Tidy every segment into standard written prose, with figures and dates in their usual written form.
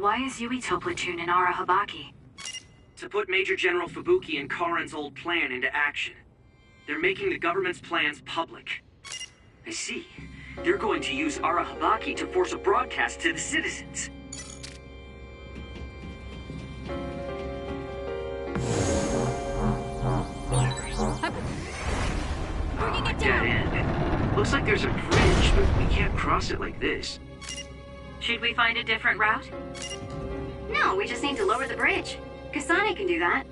Why is Yuito platoon in Arahabaki? To put Major General Fubuki and Karen's old plan into action. They're making the government's plans public. I see. They're going to use Arahabaki to force a broadcast to the citizens. Bringing it Dead down. end. Looks like there's a bridge, but we can't cross it like this. Should we find a different route? No, we just need to lower the bridge. Kasane can do that.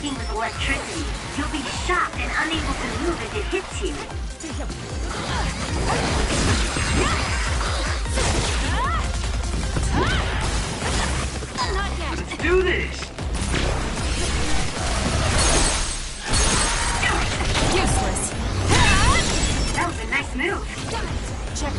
With electricity, you'll be shocked and unable to move if it hits you. Let's do this! Useless. That was a nice move. Check.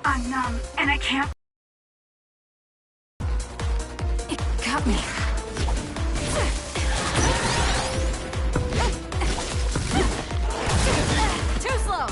I'm numb, and I can't... It got me. Too slow.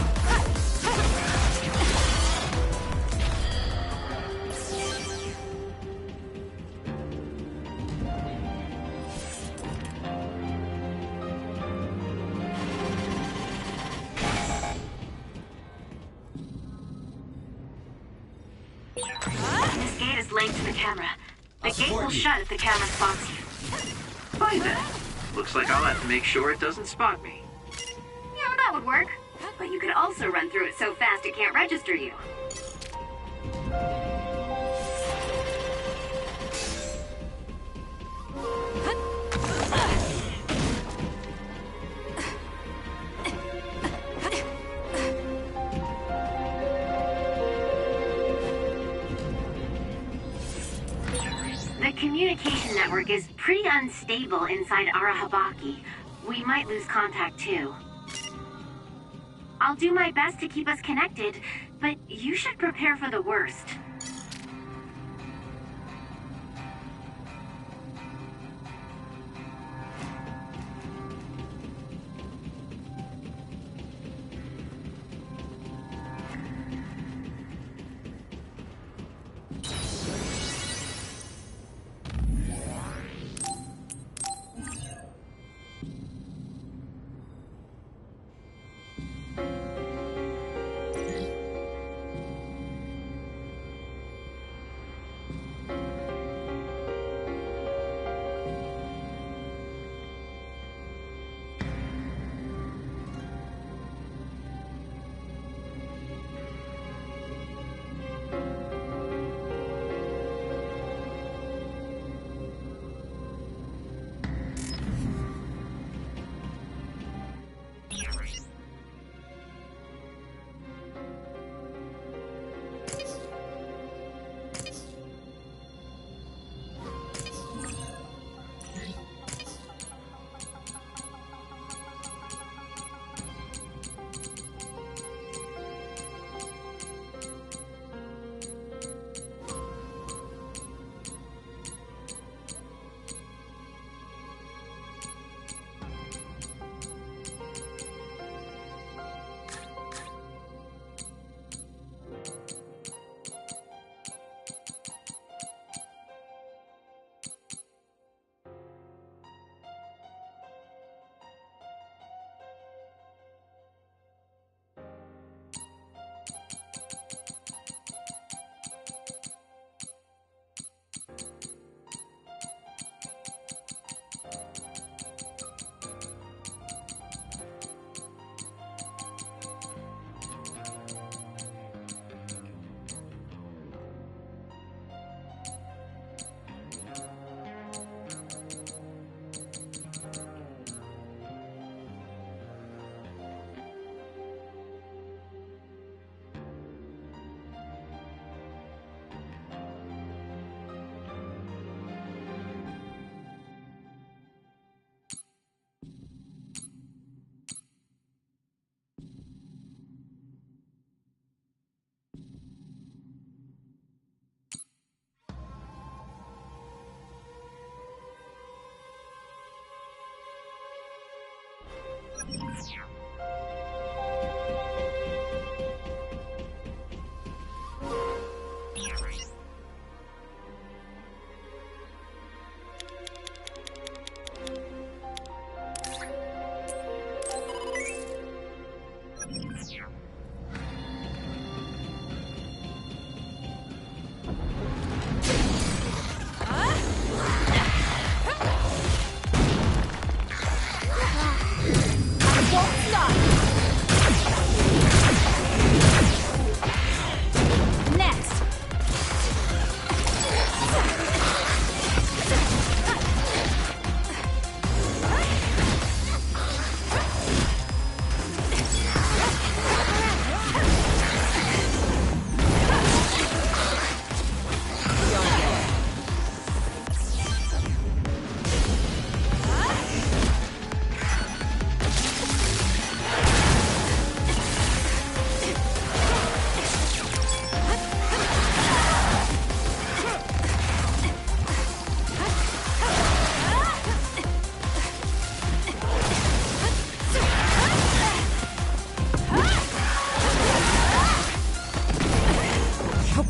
This gate is linked to the camera. The gate will shut if the camera spots you. Fine then. Looks like I'll have to make sure it doesn't spot me. Yeah, that would work. But you could also run through it so fast it can't register you. The communication network is pretty unstable inside Arahabaki. We might lose contact too. I'll do my best to keep us connected, but you should prepare for the worst.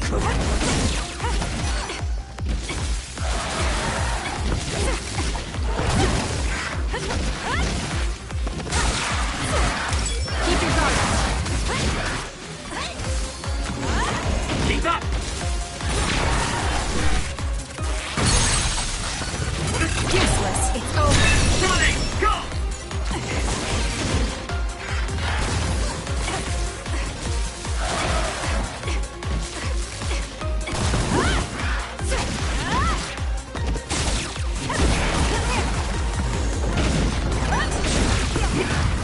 Keep your guard up. Keep up! Useless. It's over. Running! Go!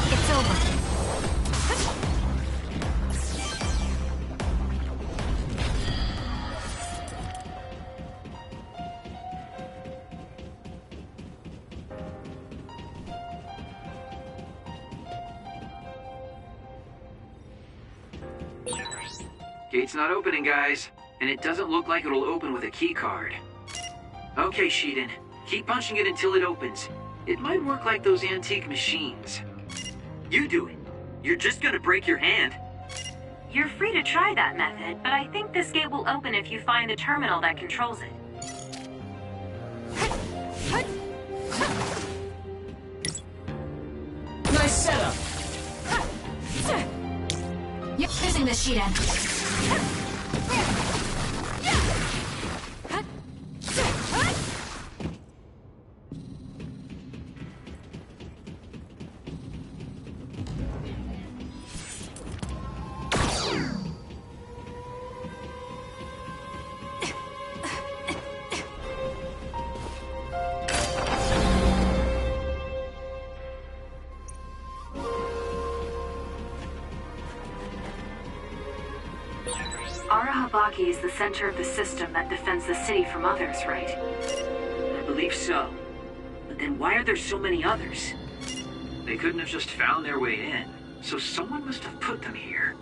It's over. Gate's not opening, guys. And it doesn't look like it'll open with a key card. Okay, Sheedan. Keep punching it until it opens. It might work like those antique machines. You do it. You're just gonna break your hand. You're free to try that method, but I think this gate will open if you find the terminal that controls it. Nice setup. You're using the Sheedan. Arahabaki is the center of the system that defends the city from others, right? I believe so. But then why are there so many others? They couldn't have just found their way in, so someone must have put them here.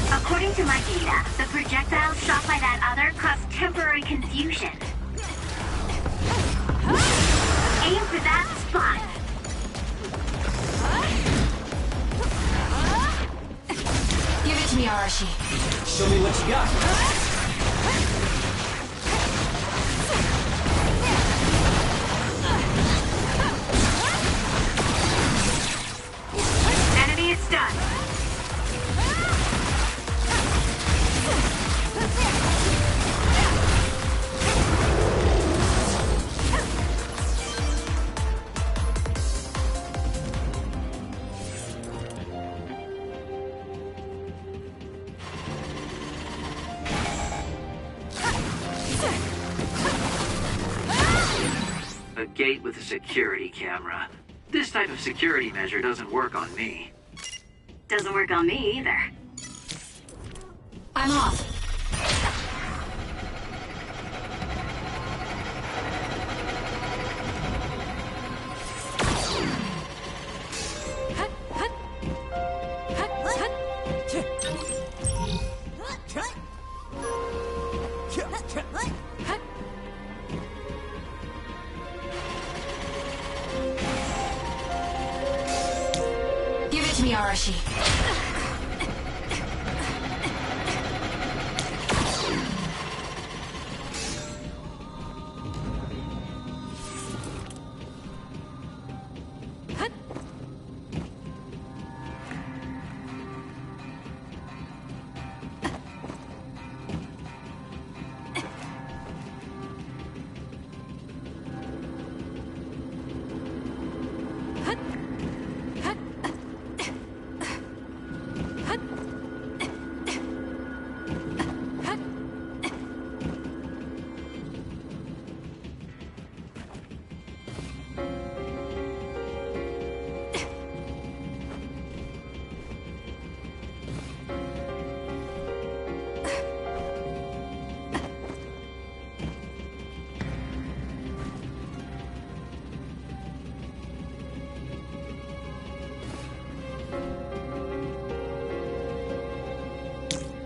According to my data, the projectile shot by that other caused temporary confusion. Aim for that spot. Give it to me, Arashi. Show me what you got. Enemy is stunned. A gate with a security camera. This type of security measure doesn't work on me. Doesn't work on me either. I'm off. Give it to me, Arashi.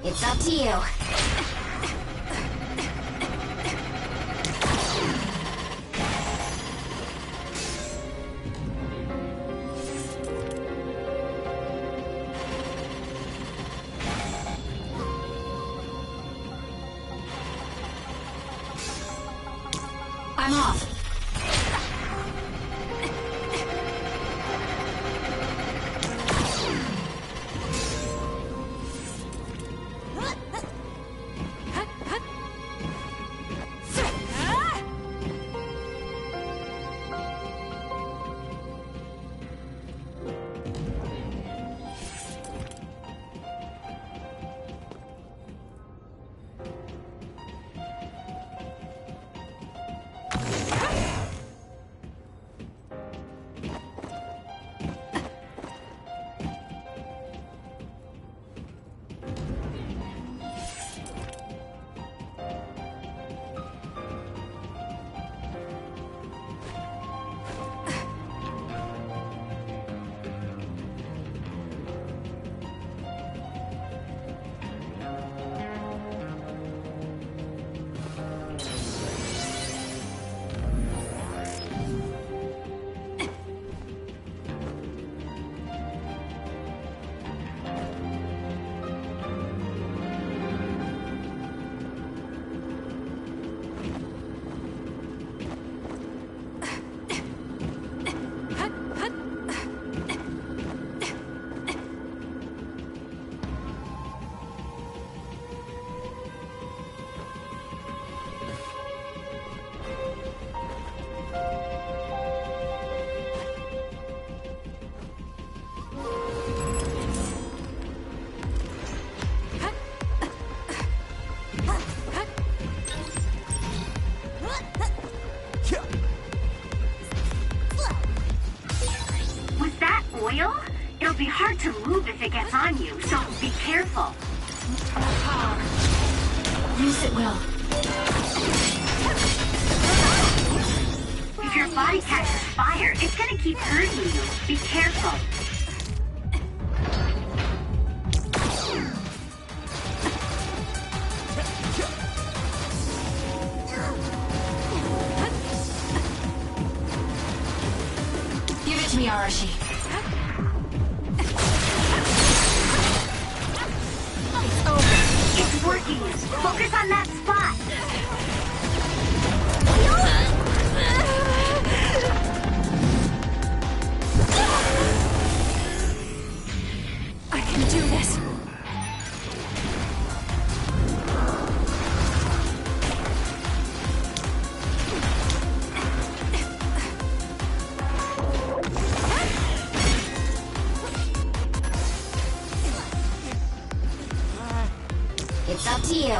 It's up to you. I'm off. It'll be hard to move if it gets on you, so be careful. Use it well. If your body catches fire, it's gonna keep hurting you. Be careful. Give it to me, Arashi. It's working. Focus on that spot. I can do this. It's up to you.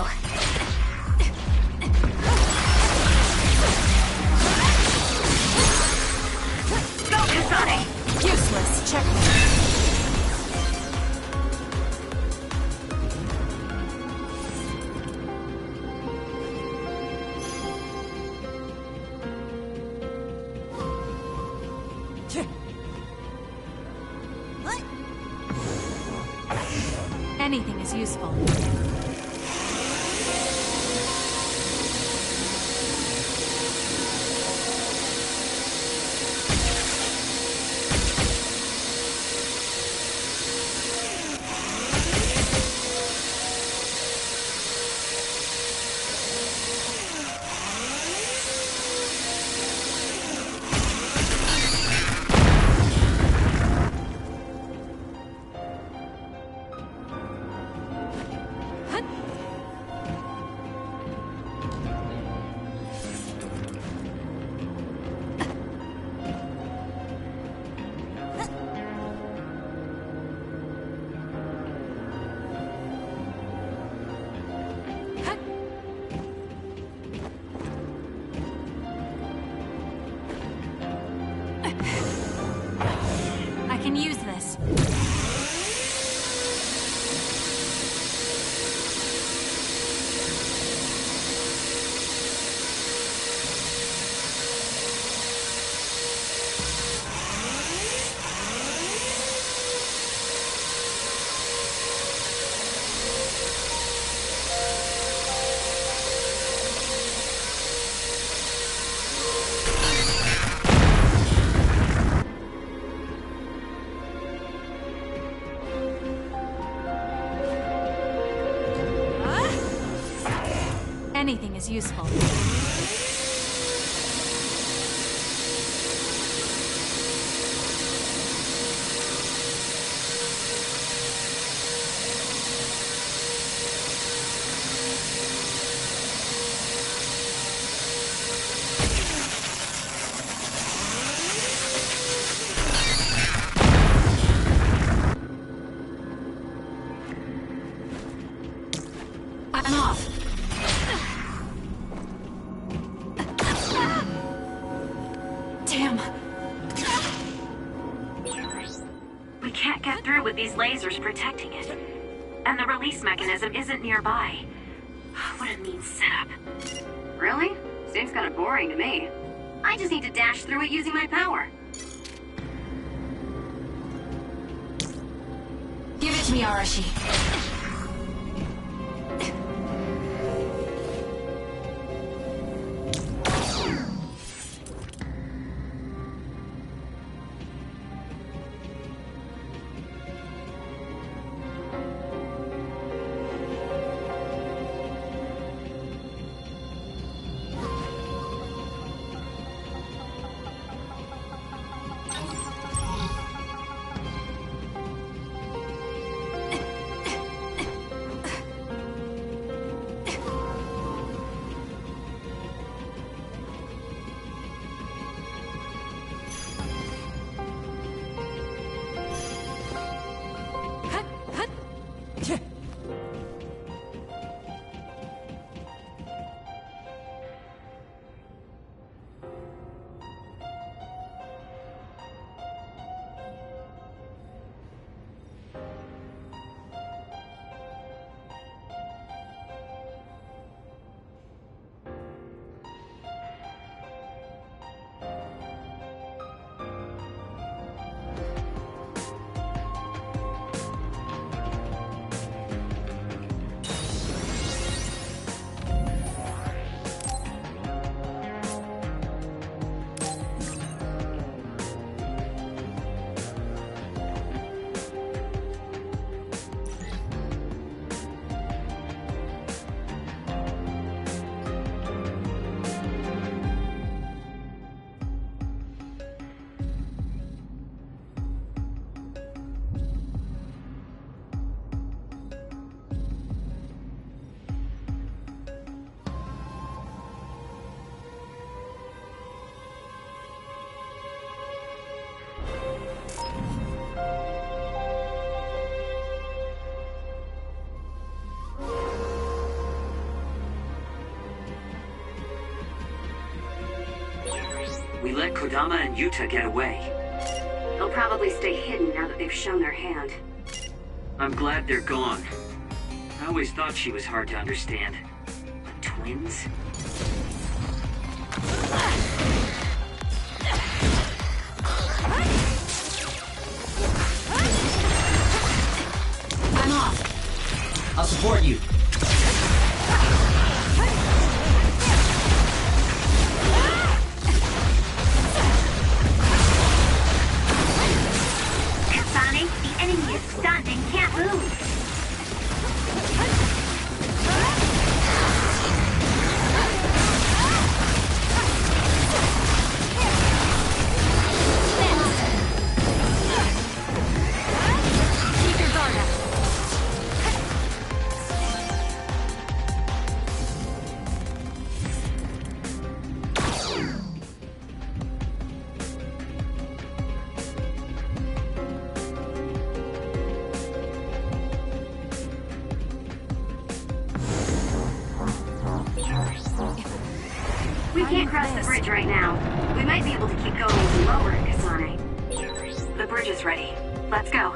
Focus on it. Useless. Checkmate. Anything is useful. Anything is useful. I'm off. Damn. We can't get through with these lasers protecting it. And the release mechanism isn't nearby. What a mean setup. Really? Seems kind of boring to me. I just need to dash through it using my power. Give it to me, Arashi. We let Kodama and Yuta get away. They'll probably stay hidden now that they've shown their hand. I'm glad they're gone. I always thought she was hard to understand. But twins? I'm off. I'll support you. Kasane, the enemy is stunned and can't move. Keep your guard up. We can't cross the bridge right now. We might be able to keep going even lower, Kasane. The bridge is ready. Let's go.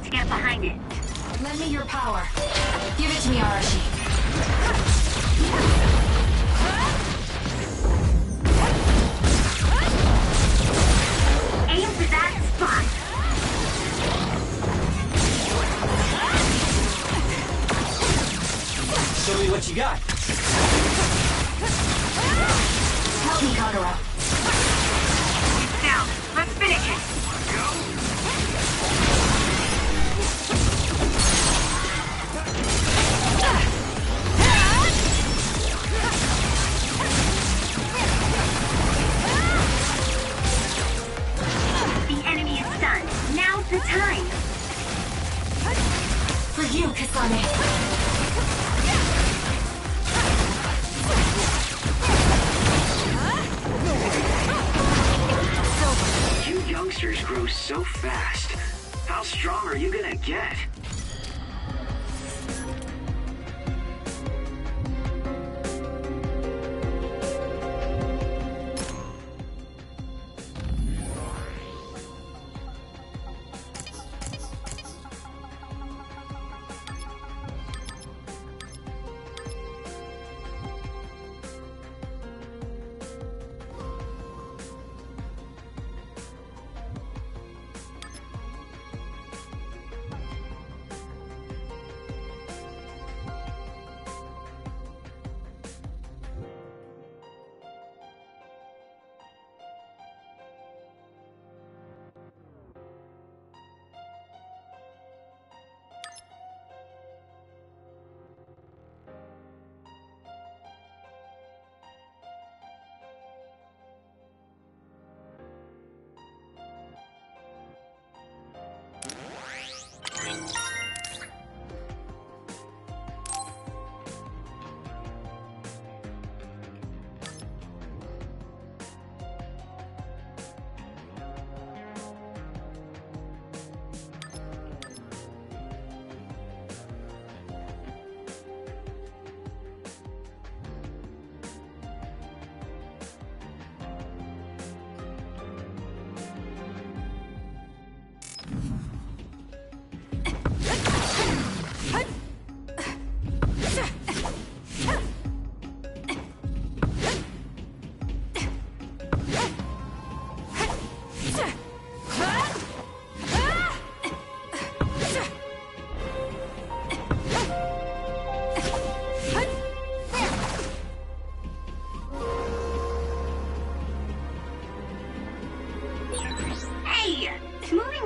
to get behind it. Lend me your power. Give it to me, Arashi. Aim for that spot. Show me what you got. Help me, Kagura. It's down. Let's finish it. The enemy is stunned. Now's the time. For you, Kasane. You youngsters grow so fast. How strong are you gonna get?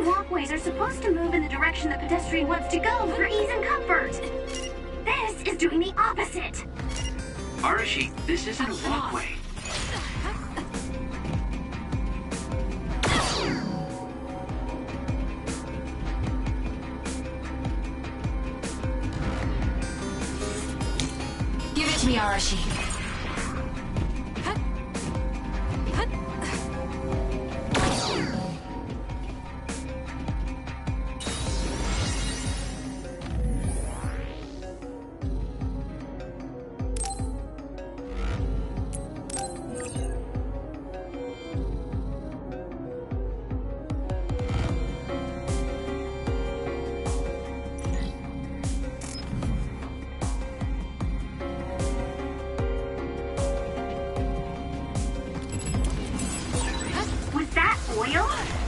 Walkways are supposed to move in the direction the pedestrian wants to go for ease and comfort. This is doing the opposite. Arashi, this isn't a walkway. Give it to me, Arashi.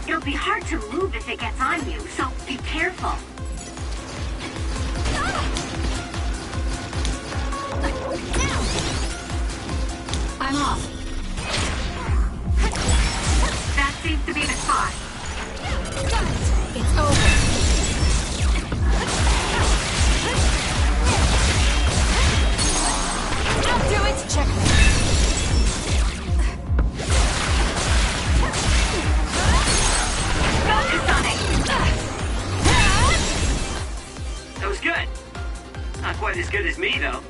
It'll be hard to move if it gets on you, so be careful. I'm off. That seems to be the spot. It's over. I'll do it. Checkmate. That was good. Not quite as good as me, though.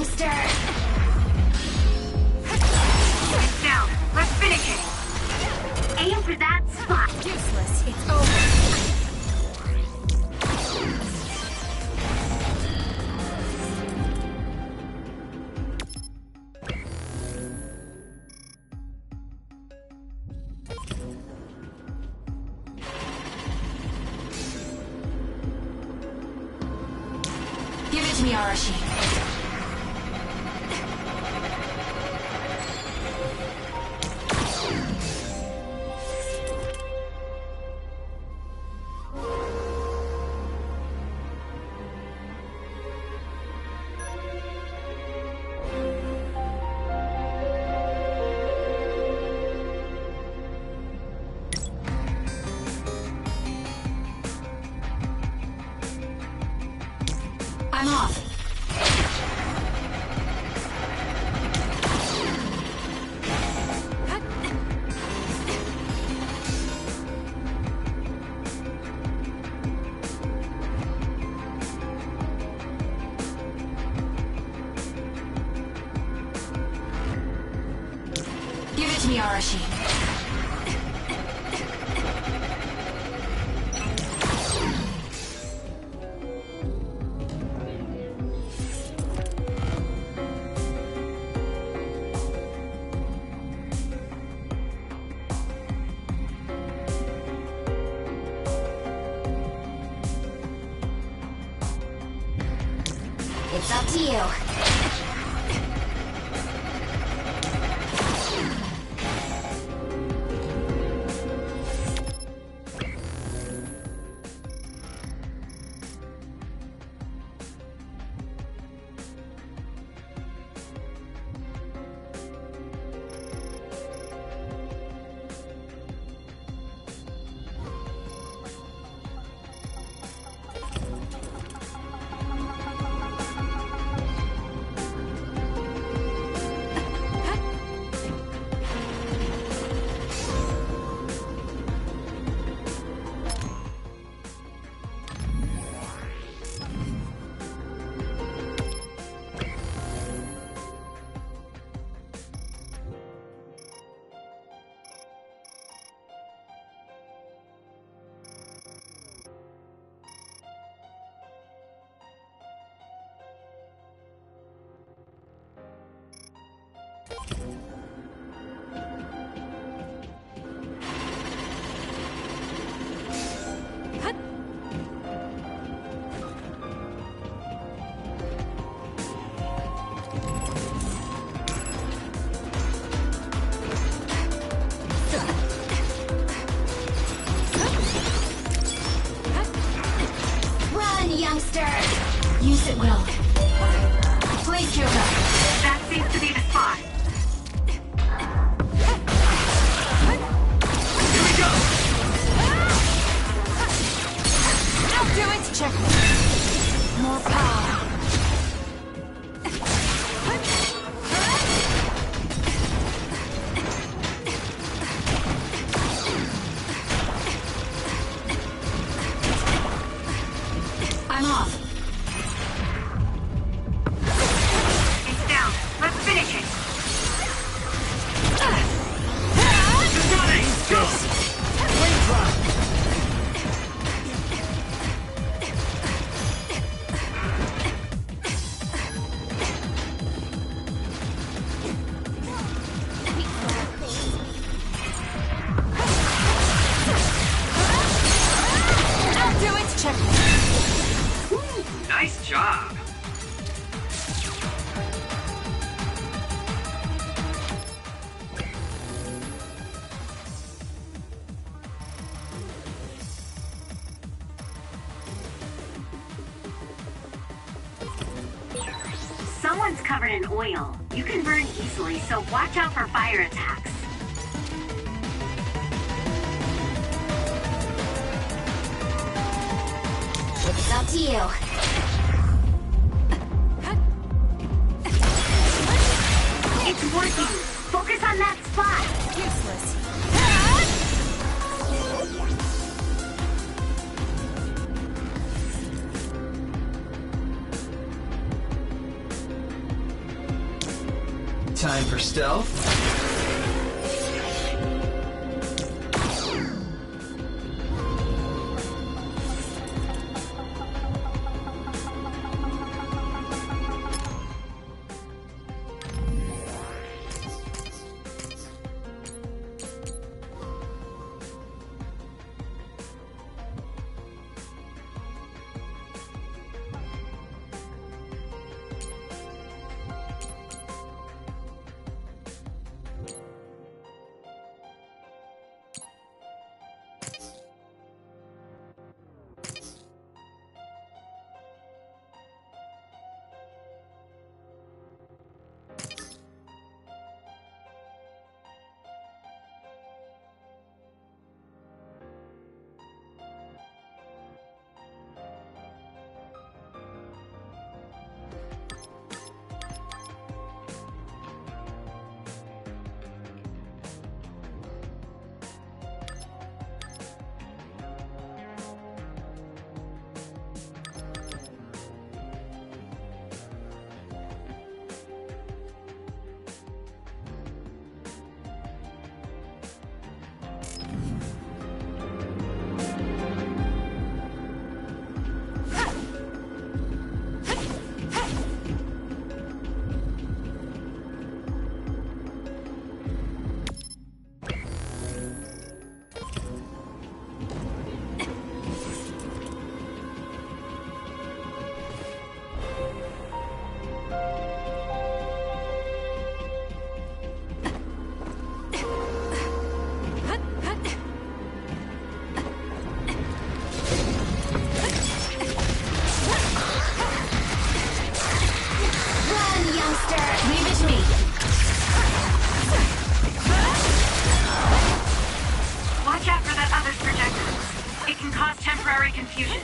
youngster! It's down. Let's finish it. Aim for that spot. Useless. It's over. Give it to me, Arashi. I'm off. Give it to me, Arashi. It's up to you. Run, youngster! Use it well. Please, Kyoko. That seems to be the spot. Here we go! I'll do it! Check me. More power. I'm off. It's down. Let's finish it. Running! Go! Wave drop. I'll do it! Check me. Nice job! Someone's covered in oil. You can burn easily, so watch out for fire attacks. It's up to you. It's working. Focus on that spot. Useless. time for stealth. confusion.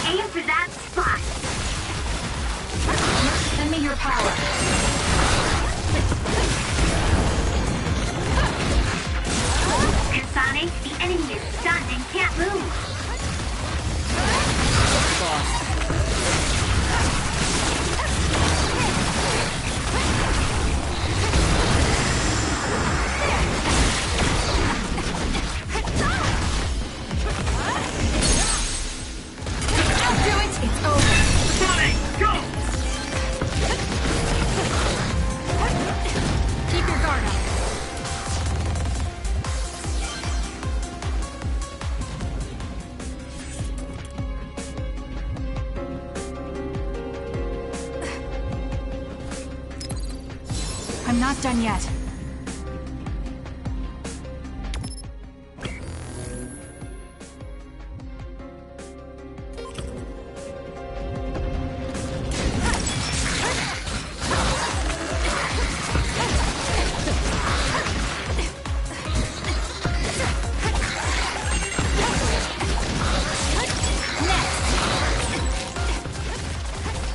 Aim for that spot. Send me your power. Kasane, the enemy is stunned and can't move. I'm not done yet.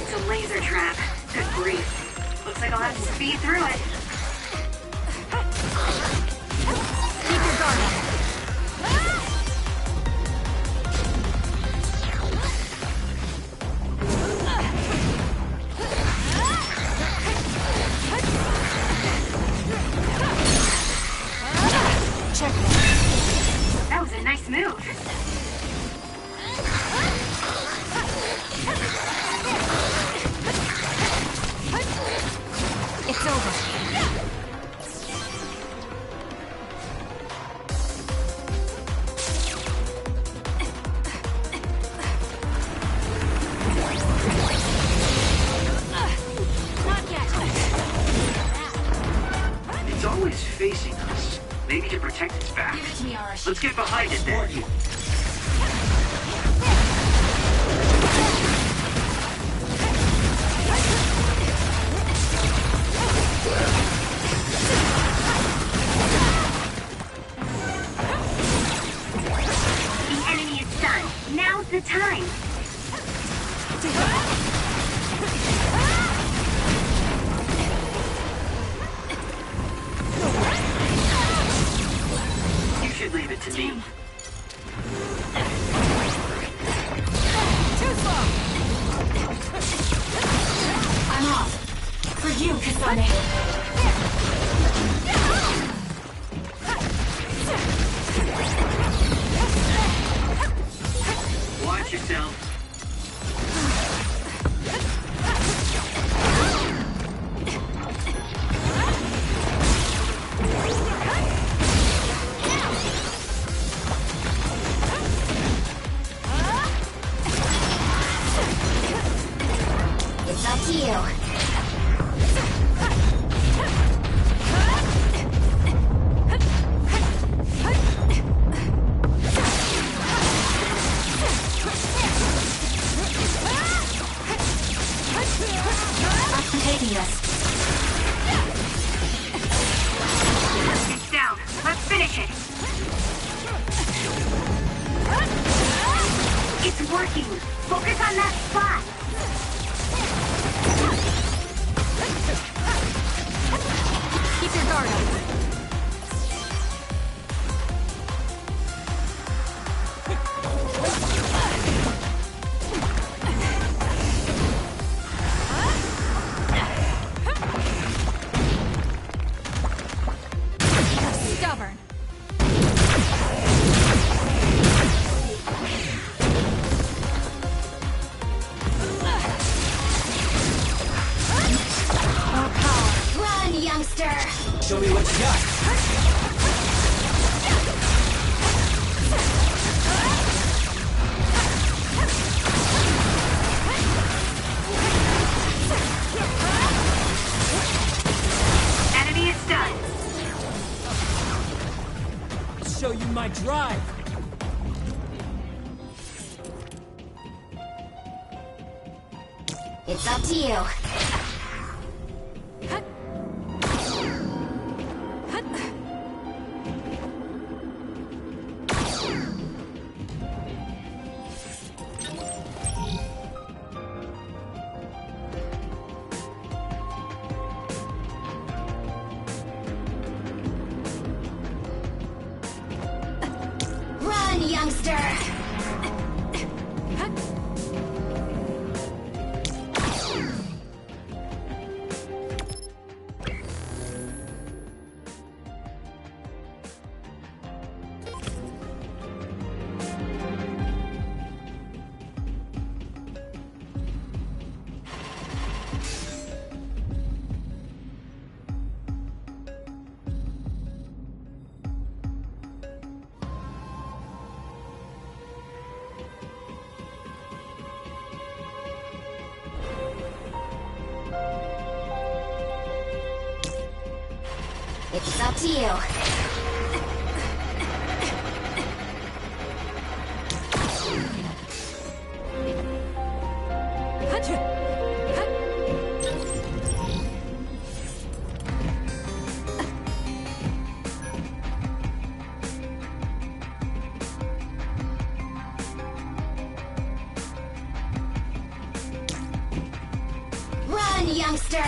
It's a laser trap. Good grief. Looks like I'll have to speed through it. Keep your guard up. Check it. That was a nice move. It's over. Not yet. It's always facing us. Maybe to protect its back. Give it to me, Arashi. Let's get behind it then. The enemy is stunned. Now's the time. You should leave it to me. Too slow. I'm off. on it. Watch yourself. It's up to you. I'm taking us. It's down. Let's finish it. It's working. Focus on that spot. Keep your guard up. Stubborn. More power. Run, youngster. Show me what you got. Enemy is stunned. I'll show you my drive. It's up to you. Run, youngster. It's up to you. Run, youngster.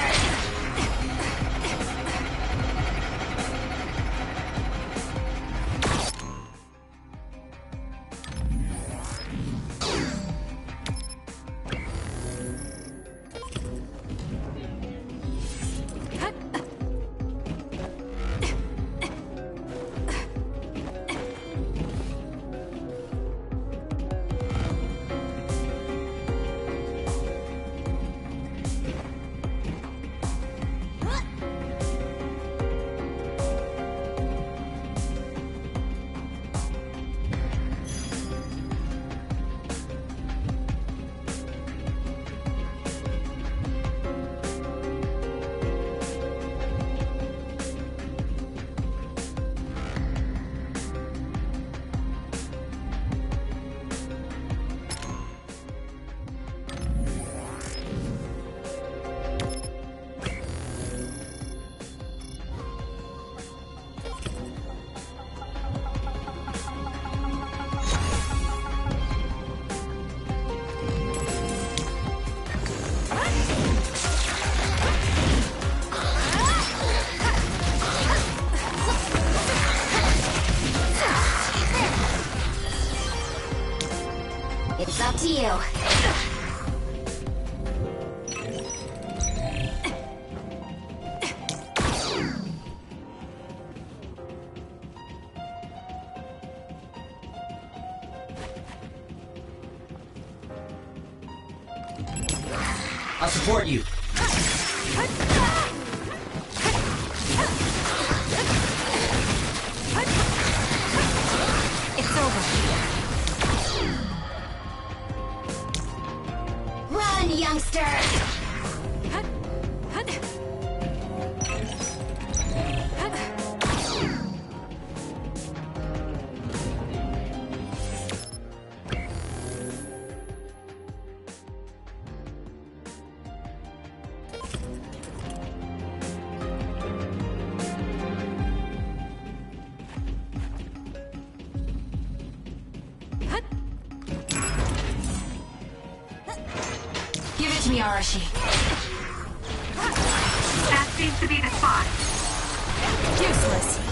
It's up to you. I'll support you. It's over. Run, youngster! Give it to me, Arashi. That seems to be the spot. Useless.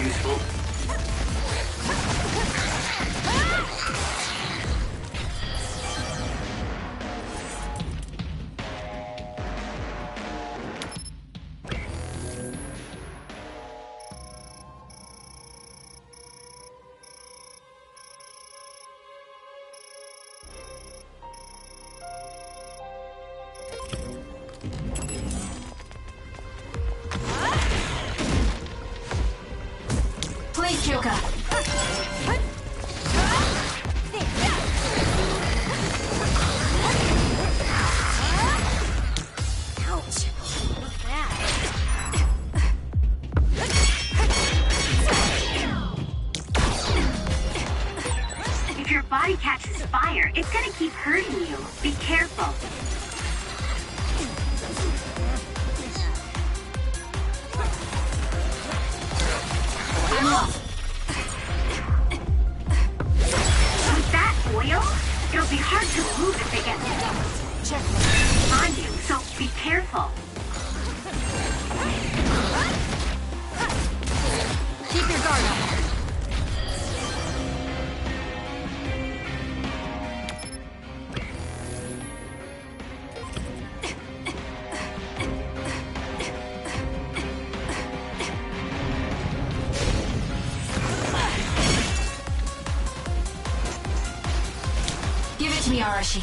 useful. Please, Kyoka. Ouch. What's that? If your body catches fire, it's gonna keep hurting you. Be careful. I'm off. With that oil, it'll be hard to move if they get Check. on you, so be careful. Keep your guard up. Give it to me, Arashi.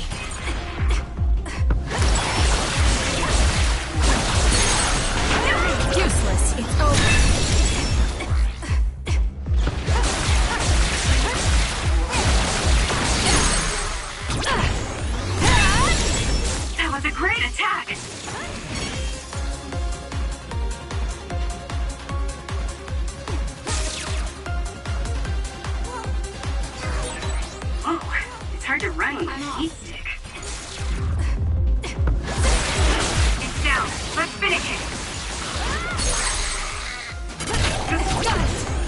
Useless. It's over. That was a great attack. Oh, it's hard to run with a heat stick. It's down. Let's finish it.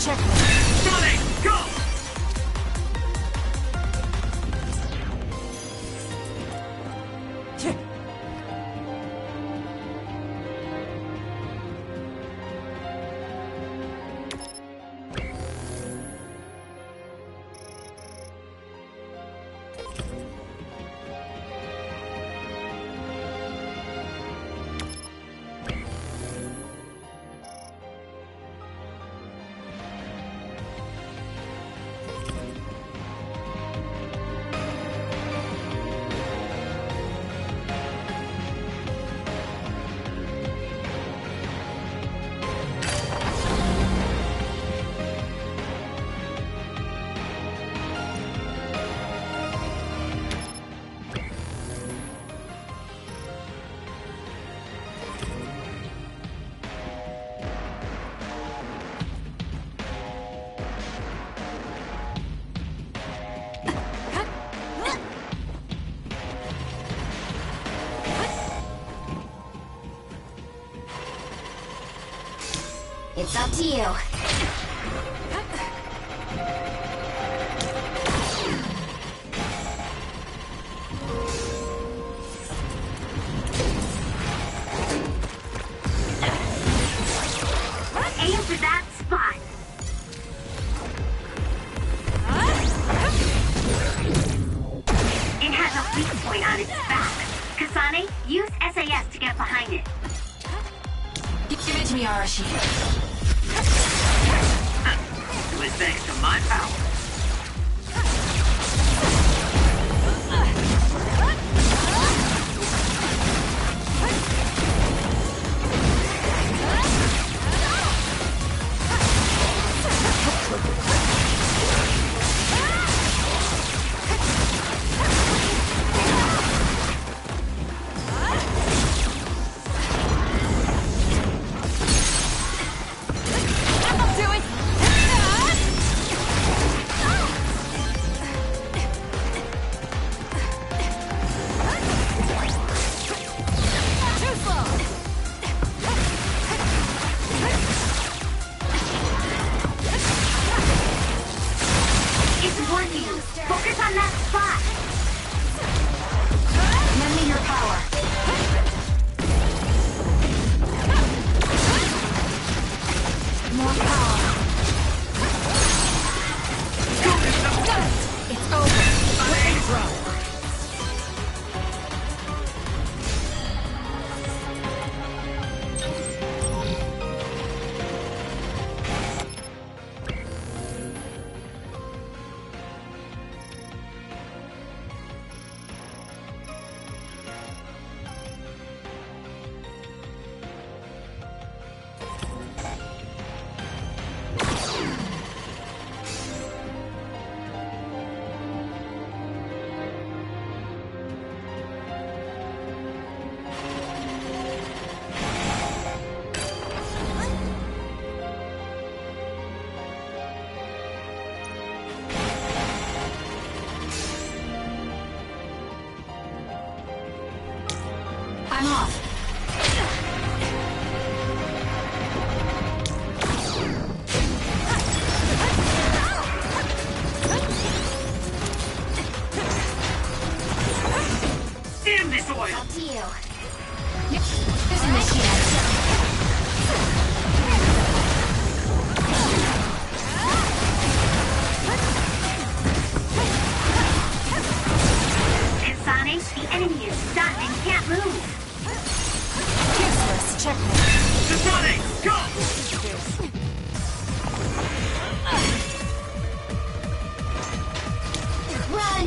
Check. Sonic, go! It's up to you. Aim for that spot. It has a weak point on its back. Kasane, use SAS to get behind it. Give it to me, Arashi. It was thanks to my power.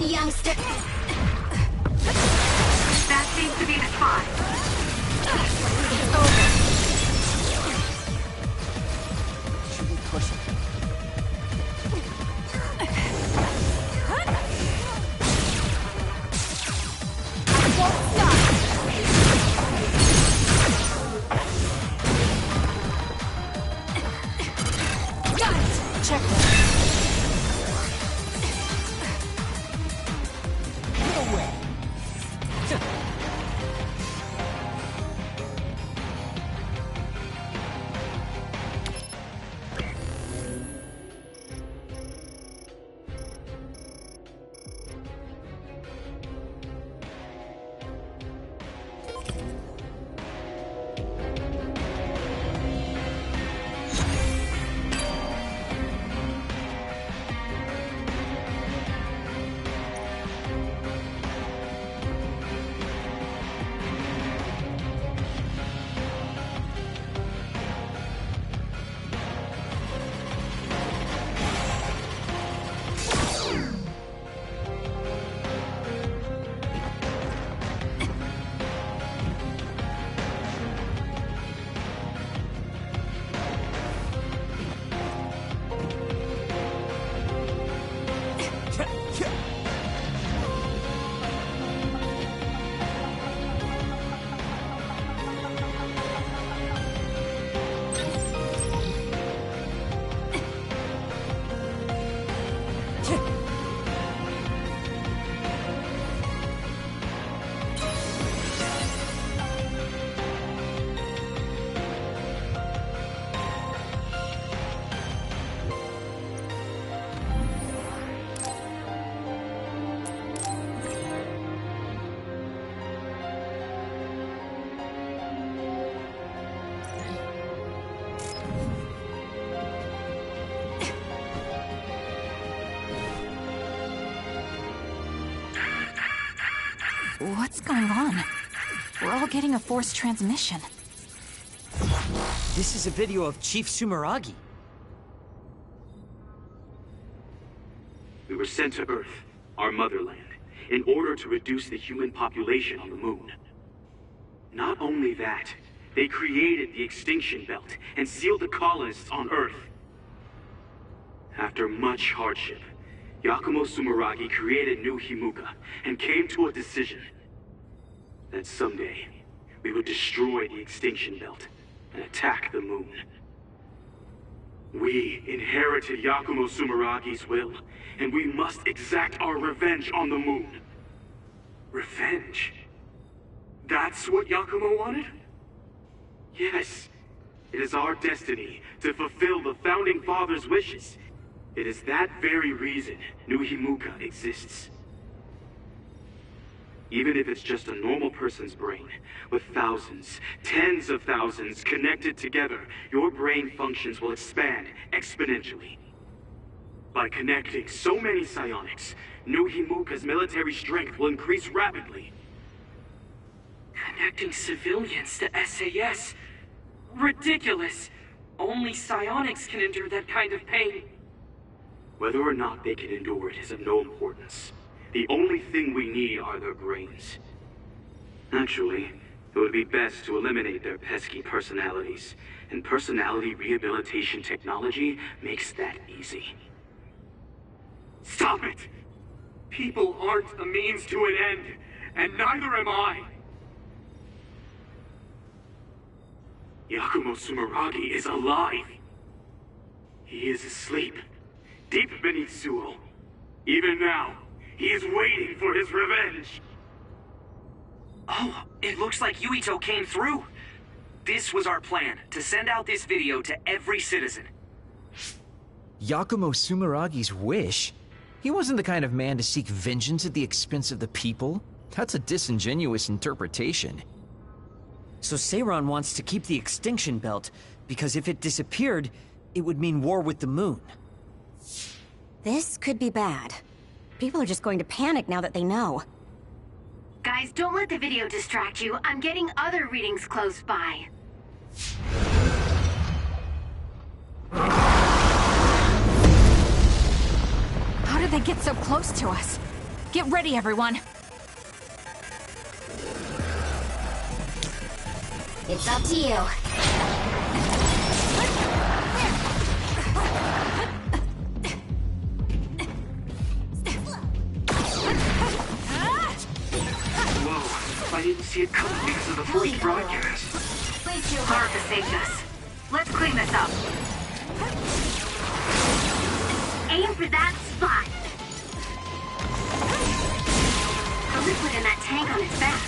youngster. That seems to be the spot. It's over. Should we push it? Won't stop. Got it. Check it. Get away! What's going on? We're all getting a forced transmission. This is a video of Chief Sumeragi. We were sent to Earth, our motherland, in order to reduce the human population on the moon. Not only that, they created the extinction belt and sealed the colonists on Earth. After much hardship, Yakumo Sumeragi created New Himuka and came to a decision that someday we would destroy the extinction belt and attack the moon. We inherited Yakumo Sumeragi's will, and we must exact our revenge on the moon. Revenge? That's what Yakumo wanted? Yes. It is our destiny to fulfill the Founding Father's wishes. It is that very reason New Himuka exists. Even if it's just a normal person's brain, with thousands, tens of thousands connected together, your brain functions will expand exponentially. By connecting so many psionics, New Himuka's military strength will increase rapidly. Connecting civilians to SAS? Ridiculous! Only psionics can endure that kind of pain. Whether or not they can endure it is of no importance. The only thing we need are their brains. Actually, it would be best to eliminate their pesky personalities, and personality rehabilitation technology makes that easy. Stop it! People aren't a means to an end, and neither am I! Yakumo Sumeragi is alive! He is asleep, deep beneath Suo. Even now, he is waiting for his revenge! Oh, it looks like Yuito came through! This was our plan, to send out this video to every citizen. Yakumo Sumeragi's wish? He wasn't the kind of man to seek vengeance at the expense of the people. That's a disingenuous interpretation. So Seiran wants to keep the extinction belt, because if it disappeared, it would mean war with the moon. This could be bad. People are just going to panic now that they know. Guys, don't let the video distract you. I'm getting other readings close by. How did they get so close to us? Get ready, everyone. It's up to you. Whoa, I didn't see it coming because of the first broadcast. Martha saved us. Let's clean this up. Aim for that spot. The liquid in that tank on its back.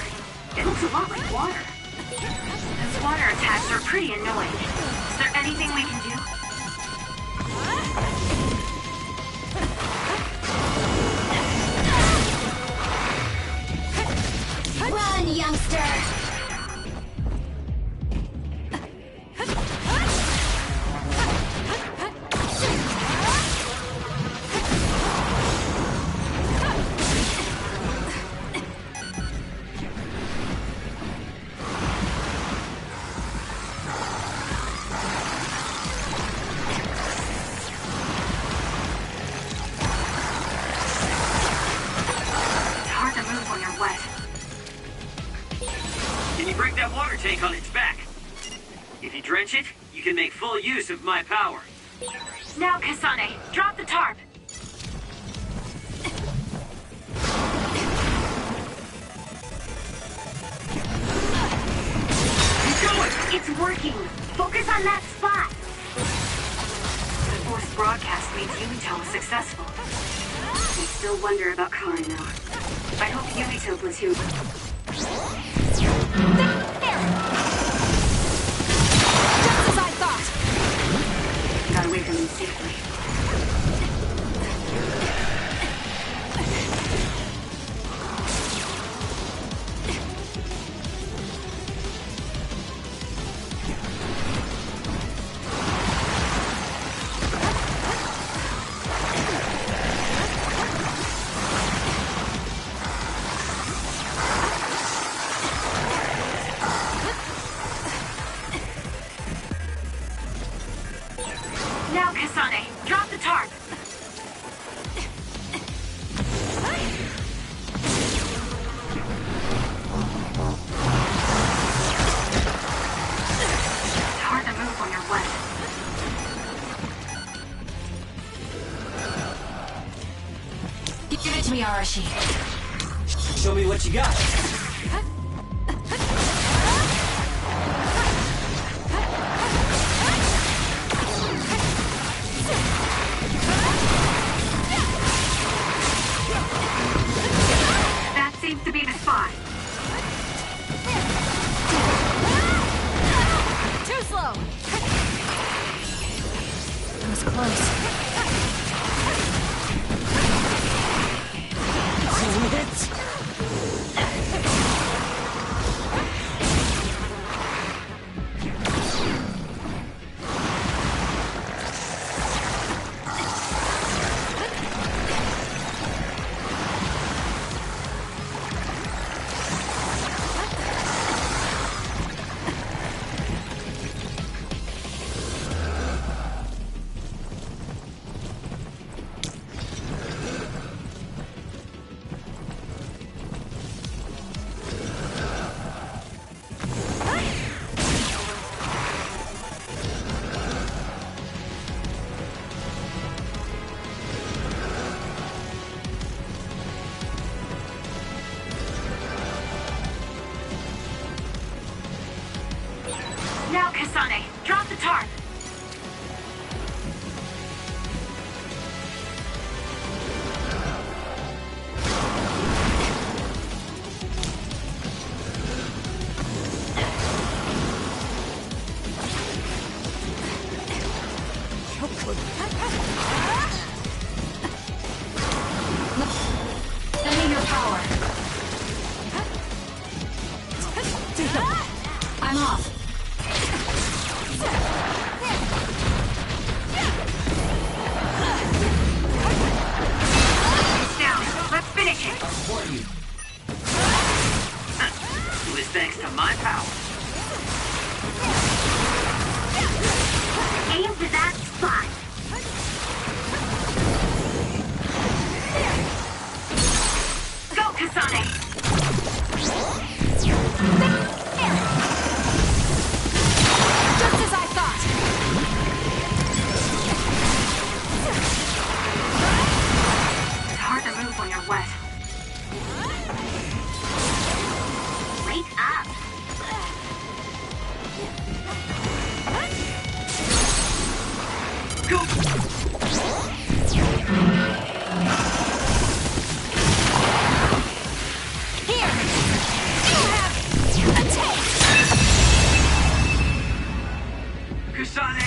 It looks a lot like water. Those water attacks are pretty annoying. Is there anything we can do? Run, youngster! It's hard to move when you're wet. Can you break that water tank on its back? If you drench it, you can make full use of my power. Now, Kasane, drop the tarp. Keep going! It's working. Focus on that spot. The forced broadcast means Yumito was successful. I still wonder about Karin, though. I hope Yumito was here. Just as I thought. Got away from him safely. Now, Kasane, drop the tarp. It's hard to move when you're wet. Give it to me, Arashi. Show me what you got. That seems to be the spot. Too slow. That was close. Now, Kasane, drop the tarp. Send me your power. I'm off. It's down. Let's finish it. It was thanks to my power. Aim for that spot. Here! You have a taste! Kasane!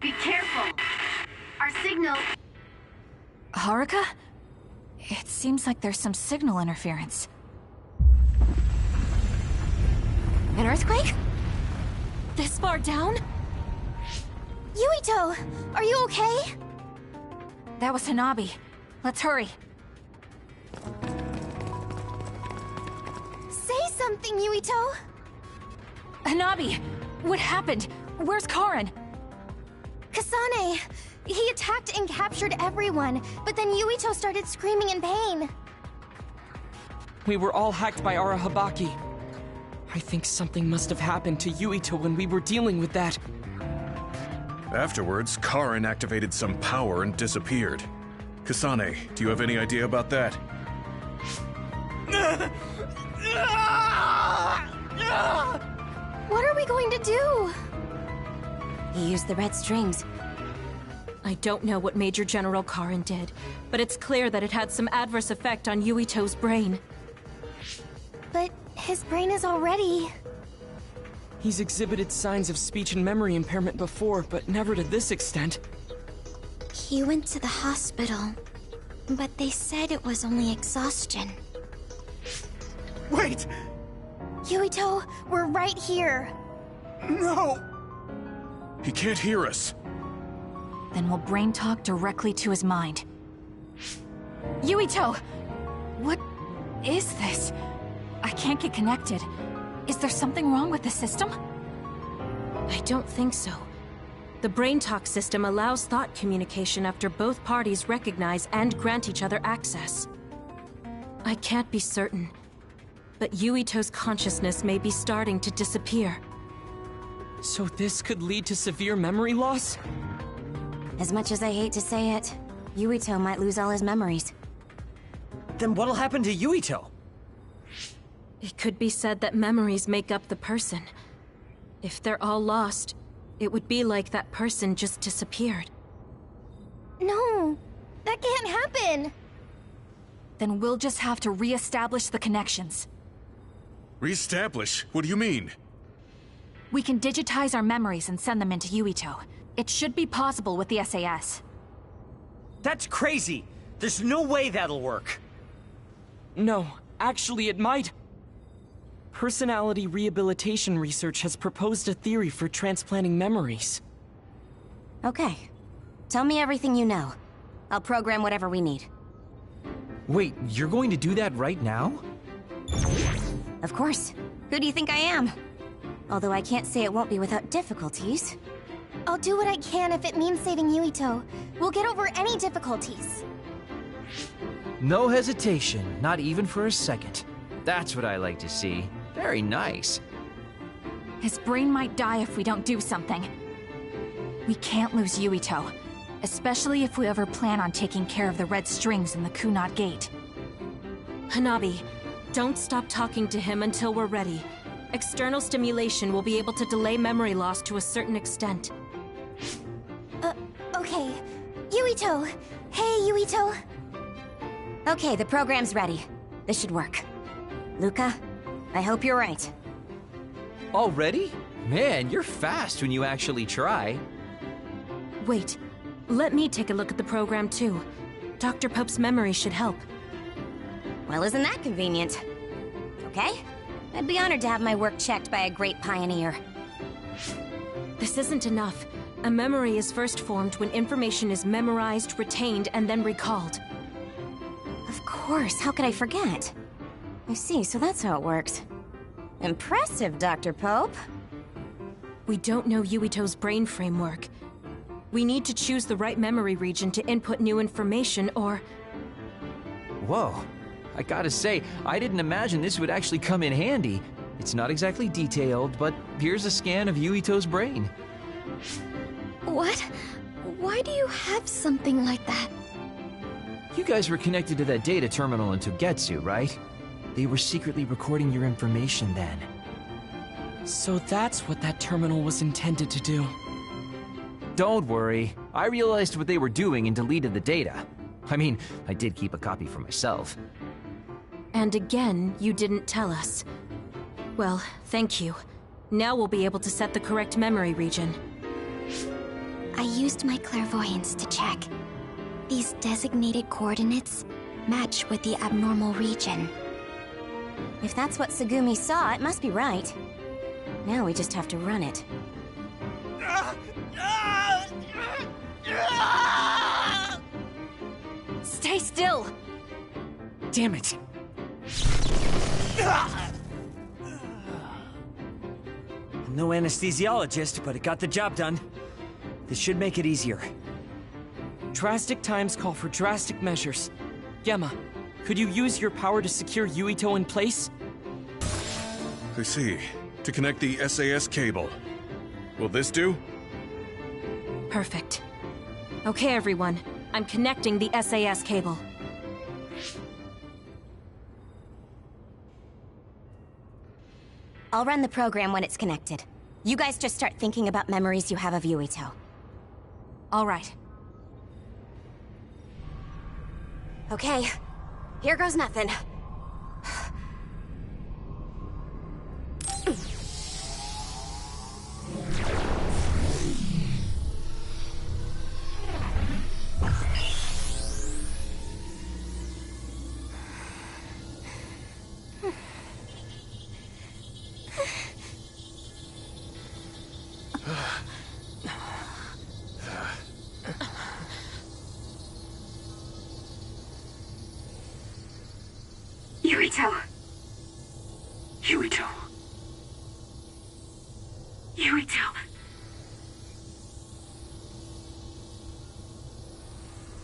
Be careful! Our signal... Haruka? It seems like there's some signal interference. An earthquake? This far down? Yuito! Are you okay? That was Hanabi. Let's hurry. Say something, Yuito! Hanabi! What happened? Where's Karin? Kasane! He attacked and captured everyone, but then Yuito started screaming in pain. We were all hacked by Arahabaki. I think something must have happened to Yuito when we were dealing with that. Afterwards, Karin activated some power and disappeared. Kasane, do you have any idea about that? What are we going to do? He used the red strings. I don't know what Major General Karin did, but it's clear that it had some adverse effect on Yuito's brain. But his brain is already... He's exhibited signs of speech and memory impairment before, but never to this extent. He went to the hospital, but they said it was only exhaustion. Wait! Yuito, we're right here. No! He can't hear us. Then we'll brain talk directly to his mind. Yuito! What is this? I can't get connected. Is there something wrong with the system? I don't think so. The brain talk system allows thought communication after both parties recognize and grant each other access. I can't be certain, but Yuito's consciousness may be starting to disappear. So this could lead to severe memory loss? As much as I hate to say it, Yuito might lose all his memories. Then what'll happen to Yuito? It could be said that memories make up the person. If they're all lost, it would be like that person just disappeared. No, that can't happen. Then we'll just have to re-establish the connections. Reestablish? What do you mean? We can digitize our memories and send them into Yuito. It should be possible with the SAS. That's crazy! There's no way that'll work! No, actually it might. Personality rehabilitation research has proposed a theory for transplanting memories. Okay. Tell me everything you know. I'll program whatever we need. Wait, you're going to do that right now? Of course. Who do you think I am? Although I can't say it won't be without difficulties. I'll do what I can if it means saving Yuito. We'll get over any difficulties. No hesitation, not even for a second. That's what I like to see. Very nice. His brain might die if we don't do something. We can't lose Yuito, especially if we ever plan on taking care of the red strings in the Kunad Gate. Hanabi, don't stop talking to him until we're ready. External stimulation will be able to delay memory loss to a certain extent. Okay. Yuito! Hey, Yuito! Okay, the program's ready. This should work. Luca, I hope you're right. Already? Man, you're fast when you actually try. Wait, let me take a look at the program too. Dr. Pope's memory should help. Well, isn't that convenient? Okay? I'd be honored to have my work checked by a great pioneer. This isn't enough. A memory is first formed when information is memorized, retained, and then recalled. Of course, how could I forget? I see, so that's how it works. Impressive, Dr. Pope. We don't know Yuito's brain framework. We need to choose the right memory region to input new information, or... Whoa. I gotta say, I didn't imagine this would actually come in handy. It's not exactly detailed, but here's a scan of Yuito's brain. What? Why do you have something like that? You guys were connected to that data terminal in Togetsu, right? They were secretly recording your information then. So that's what that terminal was intended to do. Don't worry. I realized what they were doing and deleted the data. I mean, I did keep a copy for myself. And again, you didn't tell us. Well, thank you. Now we'll be able to set the correct memory region. I used my clairvoyance to check. These designated coordinates match with the abnormal region. If that's what Tsugumi saw, it must be right. Now we just have to run it. Stay still! Damn it! I'm no anesthesiologist, but it got the job done. This should make it easier. Drastic times call for drastic measures. Gemma, could you use your power to secure Yuito in place? I see. To connect the SAS cable. Will this do? Perfect. Okay, everyone. I'm connecting the SAS cable. I'll run the program when it's connected. You guys just start thinking about memories you have of Yuito. All right. Okay, here goes nothing. Yuito. Yuito. Yuito.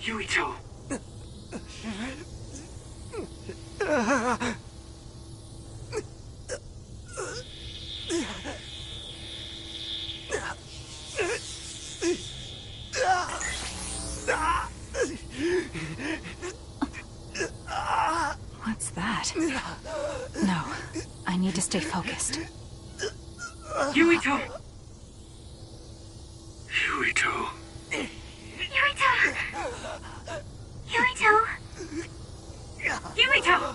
Yuito. What's that? No, I need to stay focused. Yuito! Yuito. Yuito! Yuito! Yuito!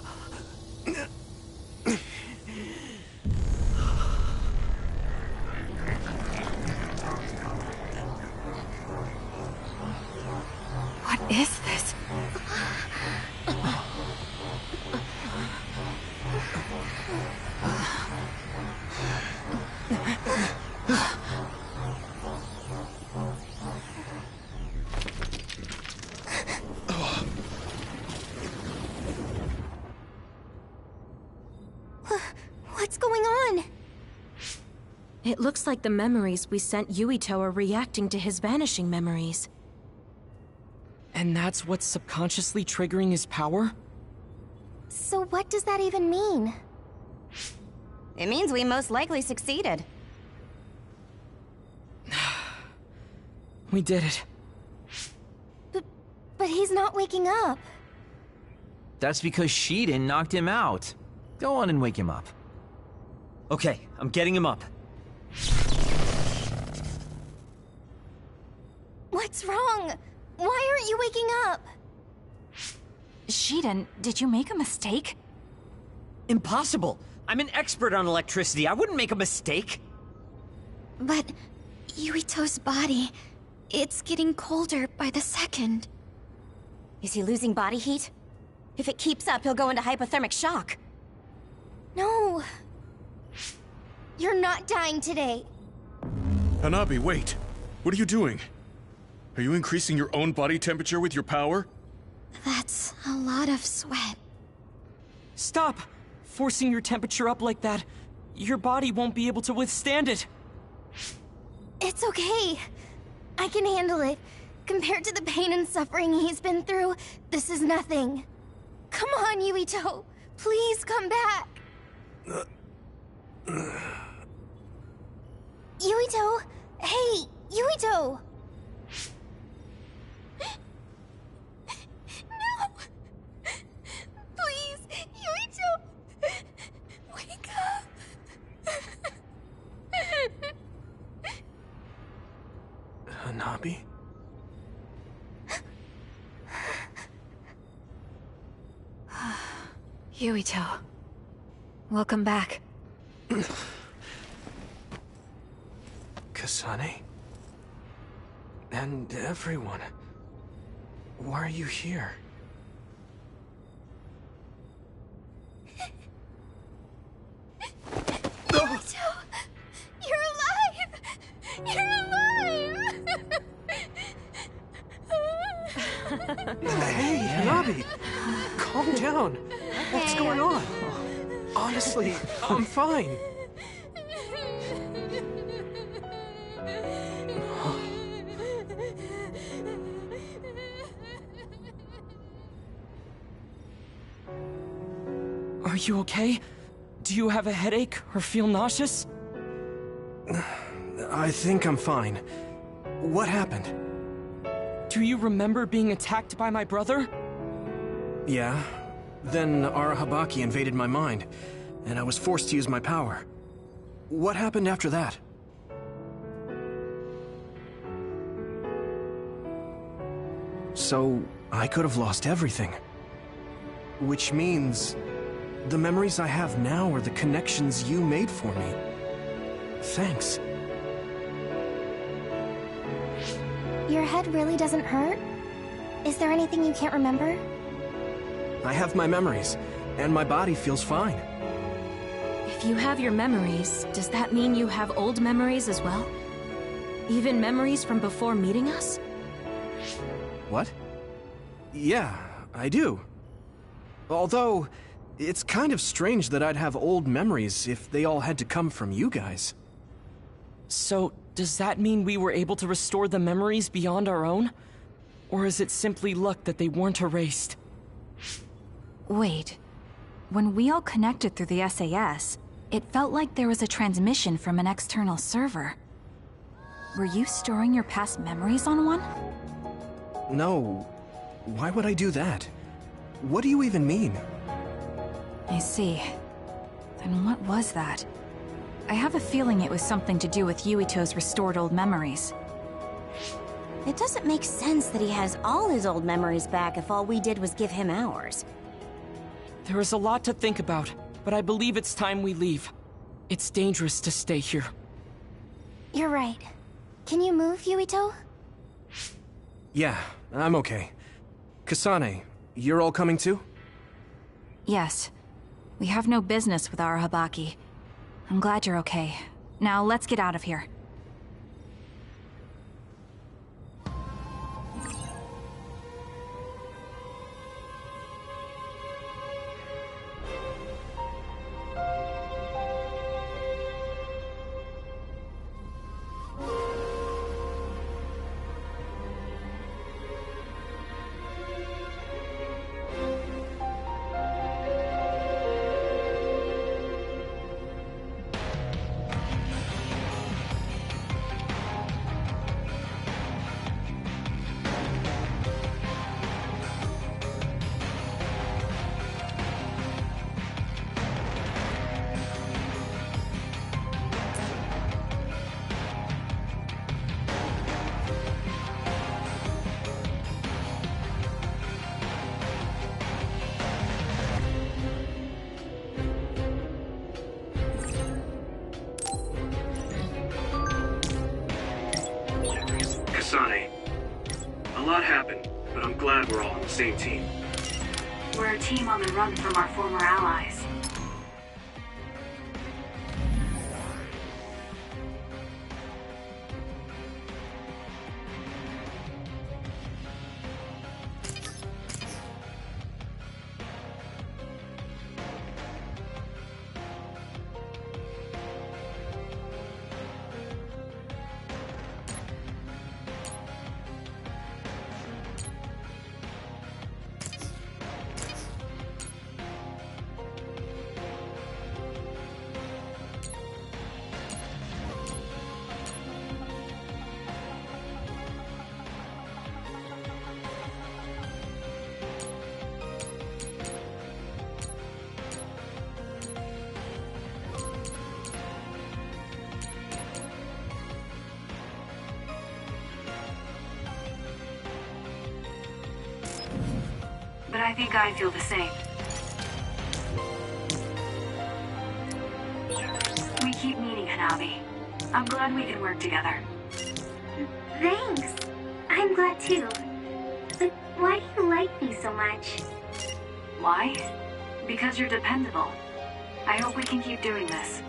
What is this? What's going on? It looks like the memories we sent Yuito are reacting to his vanishing memories. And that's what's subconsciously triggering his power? So what does that even mean? It means we most likely succeeded. We did it. But he's not waking up. That's because Shiden knocked him out. Go on and wake him up. Okay, I'm getting him up. What's wrong? Why aren't you waking up? Shiden, did you make a mistake? Impossible! I'm an expert on electricity. I wouldn't make a mistake. But Yuito's body, it's getting colder by the second. Is he losing body heat? If it keeps up, he'll go into hypothermic shock. No. You're not dying today. Hanabi, wait. What are you doing? Are you increasing your own body temperature with your power? That's a lot of sweat. Stop! Forcing your temperature up like that. Your body won't be able to withstand it. It's okay. I can handle it. Compared to the pain and suffering he's been through, this is nothing. Come on, Yuito. Please come back. Yuito! Hey, Yuito! No! Yuito. Welcome back. Kasane? And everyone. Why are you here? Yuito! You're alive! You're alive! Hey, Hanabi! Calm down. What's going on? Honestly, I'm fine. Are you okay? Do you have a headache or feel nauseous? I think I'm fine. What happened? Do you remember being attacked by my brother? Yeah. Then Arahabaki invaded my mind, and I was forced to use my power. What happened after that? So, I could have lost everything. Which means... the memories I have now are the connections you made for me. Thanks. Your head really doesn't hurt? Is there anything you can't remember? I have my memories, and my body feels fine. If you have your memories, does that mean you have old memories as well? Even memories from before meeting us? What? Yeah, I do. Although, it's kind of strange that I'd have old memories if they all had to come from you guys. So, does that mean we were able to restore the memories beyond our own? Or is it simply luck that they weren't erased? Wait. When we all connected through the SAS, it felt like there was a transmission from an external server. Were you storing your past memories on one? No. Why would I do that? What do you even mean? I see. Then what was that? I have a feeling it was something to do with Yuito's restored old memories. It doesn't make sense that he has all his old memories back if all we did was give him ours. There is a lot to think about, but I believe it's time we leave. It's dangerous to stay here. You're right. Can you move, Yuito? Yeah, I'm okay. Kasane, you're all coming too? Yes. We have no business with Arahabaki. I'm glad you're okay. Now let's get out of here. Kasane, a lot happened, but I'm glad we're all on the same team. We're a team on the run from our former allies. But I think I feel the same. keep meeting, Hanabi. I'm glad we can work together. Thanks. I'm glad too. But why do you like me so much? Why? Because you're dependable. I hope we can keep doing this.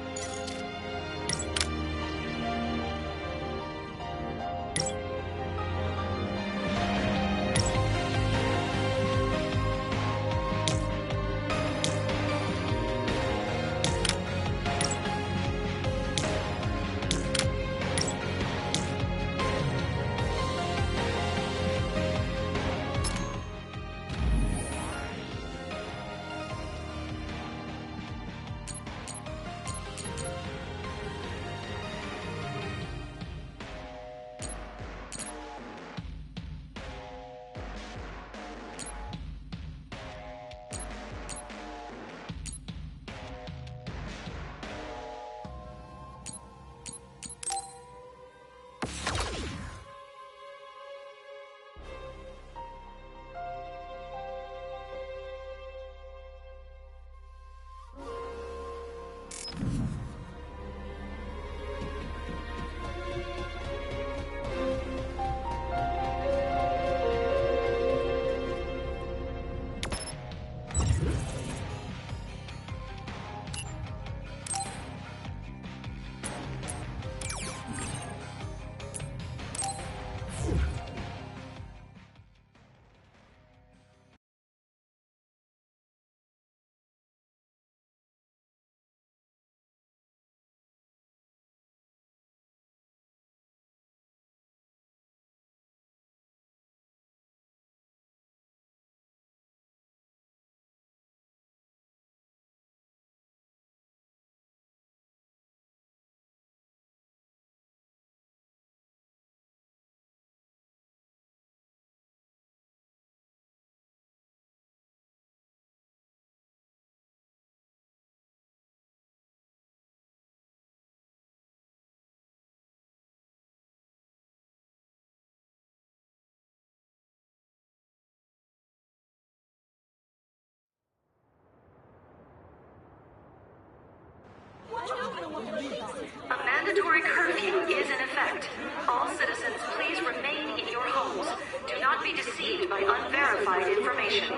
A mandatory curfew is in effect. All citizens, please remain in your homes. Do not be deceived by unverified information.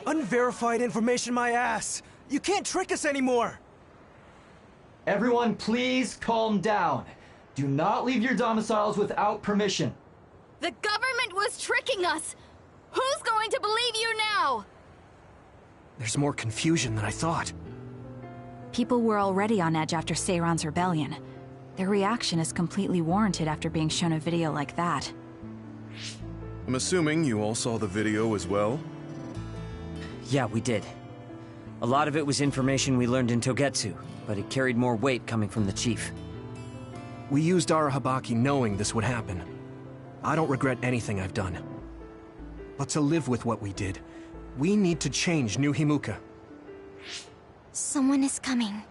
Unverified information, my ass! You can't trick us anymore! Everyone, please calm down. Do not leave your domiciles without permission. The government was tricking us! Who's going to believe you now? There's more confusion than I thought. People were already on edge after Seiron's rebellion. Their reaction is completely warranted after being shown a video like that. I'm assuming you all saw the video as well? Yeah, we did. A lot of it was information we learned in Togetsu, but it carried more weight coming from the chief. We used Arahabaki knowing this would happen. I don't regret anything I've done. But to live with what we did, we need to change New Himuka. Someone is coming.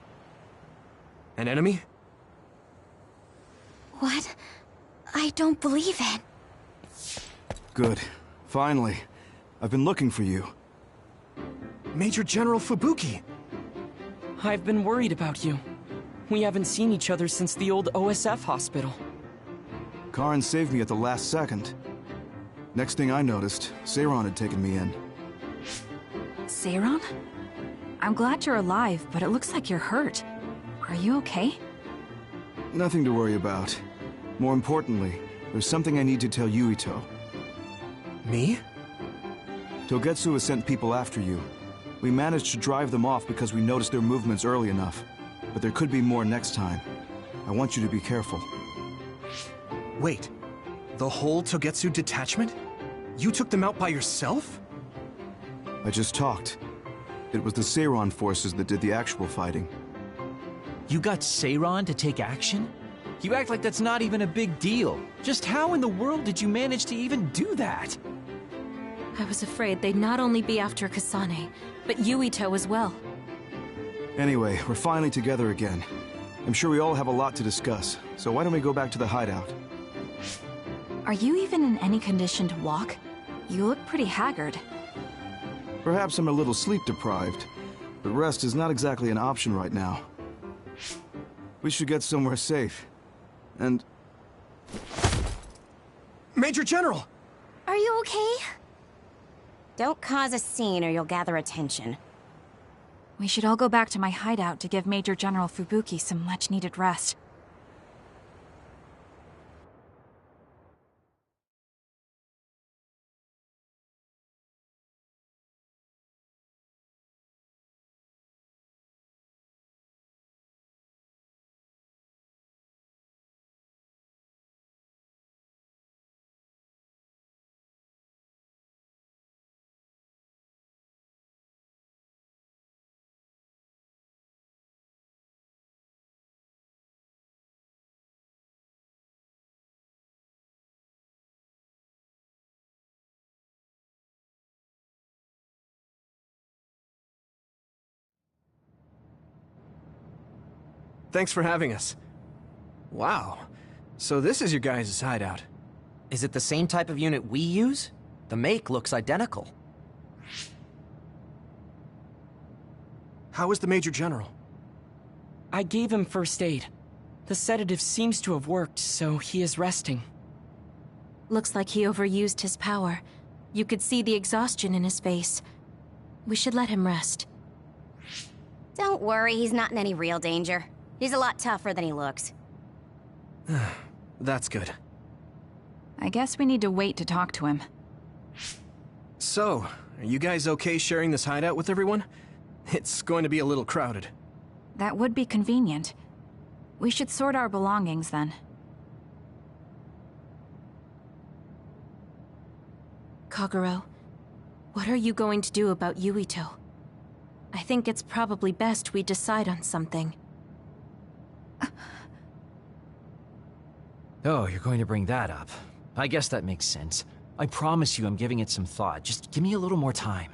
An enemy? What? I don't believe it. Good. Finally. I've been looking for you. Major General Fubuki! I've been worried about you. We haven't seen each other since the old OSF hospital. Karin saved me at the last second. Next thing I noticed, Seiron had taken me in. Seiron? I'm glad you're alive, but it looks like you're hurt. Are you okay? Nothing to worry about. More importantly, there's something I need to tell Yuito. Me? Togetsu has sent people after you. We managed to drive them off because we noticed their movements early enough. But there could be more next time. I want you to be careful. Wait, the whole Togetsu detachment? You took them out by yourself? I just talked. It was the Seiron forces that did the actual fighting. You got Seiron to take action? You act like that's not even a big deal. Just how in the world did you manage to even do that? I was afraid they'd not only be after Kasane, but Yuito as well. Anyway, we're finally together again. I'm sure we all have a lot to discuss, so why don't we go back to the hideout? Are you even in any condition to walk? You look pretty haggard. Perhaps I'm a little sleep-deprived, but rest is not exactly an option right now. We should get somewhere safe. And... Major General! Are you okay? Don't cause a scene or you'll gather attention. We should all go back to my hideout to give Major General Fubuki some much-needed rest. Thanks for having us. Wow. So this is your guys' hideout. Is it the same type of unit we use? The make looks identical. How is the Major General? I gave him first aid. The sedative seems to have worked, so he is resting. Looks like he overused his power. You could see the exhaustion in his face. We should let him rest. Don't worry, he's not in any real danger. He's a lot tougher than he looks. That's good. I guess we need to wait to talk to him. So, are you guys okay sharing this hideout with everyone? It's going to be a little crowded. That would be convenient. We should sort our belongings then. Kagero, what are you going to do about Yuito? I think it's probably best we decide on something. Oh, you're going to bring that up. I guess that makes sense. I promise you I'm giving it some thought. Just give me a little more time.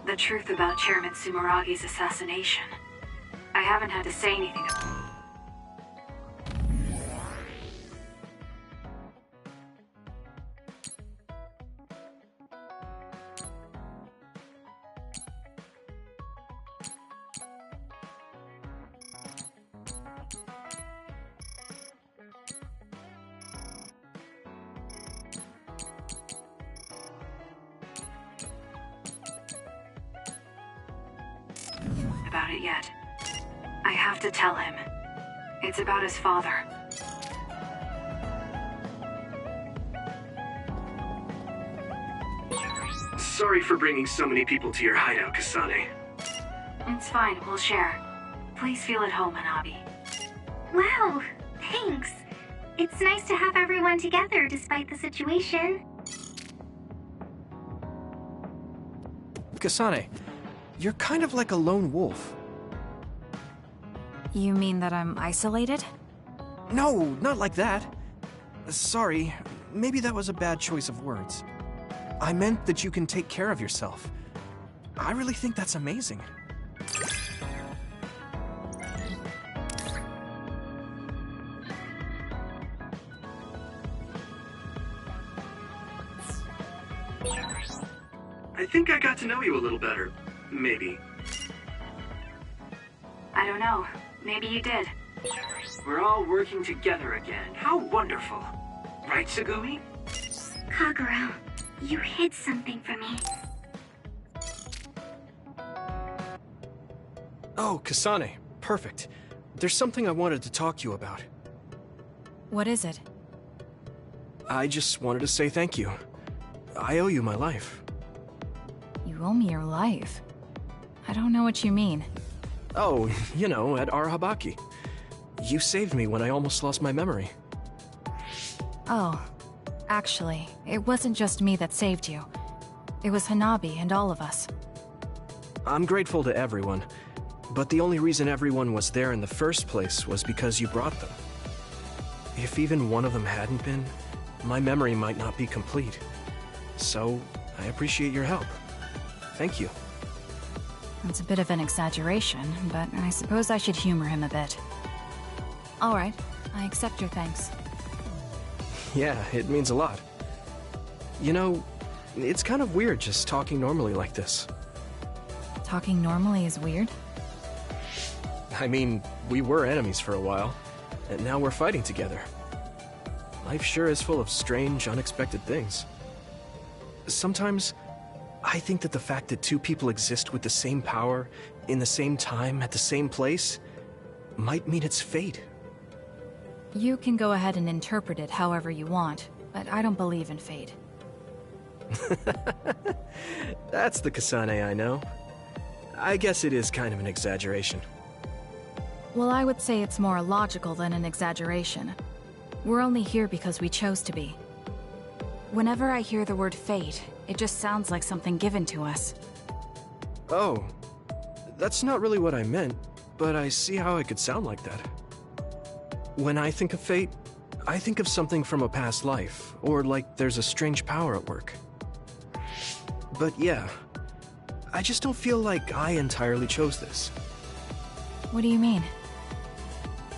The truth about Chairman Sumeragi's assassination. I haven't had to say anything about it yet. I have to tell him. It's about his father. Sorry for bringing so many people to your hideout, Kasane. It's fine, we'll share. Please feel at home, Hanabi. Wow, thanks. It's nice to have everyone together despite the situation. Kasane, you're kind of like a lone wolf. You mean that I'm isolated? No, not like that. Sorry, maybe that was a bad choice of words. I meant that you can take care of yourself. I really think that's amazing. I think I got to know you a little better. Maybe. I don't know. Maybe you did. We're all working together again. How wonderful. Right, Sagumi? Kagero, you hid something from me. Oh, Kasane, perfect. There's something I wanted to talk to you about. What is it? I just wanted to say thank you. I owe you my life. Will me your life? I don't know what you mean. Oh, you know, at Arahabaki. You saved me when I almost lost my memory. Oh, actually, it wasn't just me that saved you. It was Hanabi and all of us. I'm grateful to everyone, but the only reason everyone was there in the first place was because you brought them. If even one of them hadn't been, my memory might not be complete. So, I appreciate your help. Thank you. It's a bit of an exaggeration, but I suppose I should humor him a bit. Alright, I accept your thanks. Yeah, it means a lot. You know, it's kind of weird just talking normally like this. Talking normally is weird? I mean, we were enemies for a while, and now we're fighting together. Life sure is full of strange, unexpected things. Sometimes, I think that the fact that two people exist with the same power, in the same time, at the same place, might mean it's fate. You can go ahead and interpret it however you want, but I don't believe in fate. That's the Kasane I know. I guess it is kind of an exaggeration. Well, I would say it's more logical than an exaggeration. We're only here because we chose to be. Whenever I hear the word fate, it just sounds like something given to us. Oh, that's not really what I meant, but I see how it could sound like that. When I think of fate, I think of something from a past life, or like there's a strange power at work. But yeah, I just don't feel like I entirely chose this. What do you mean?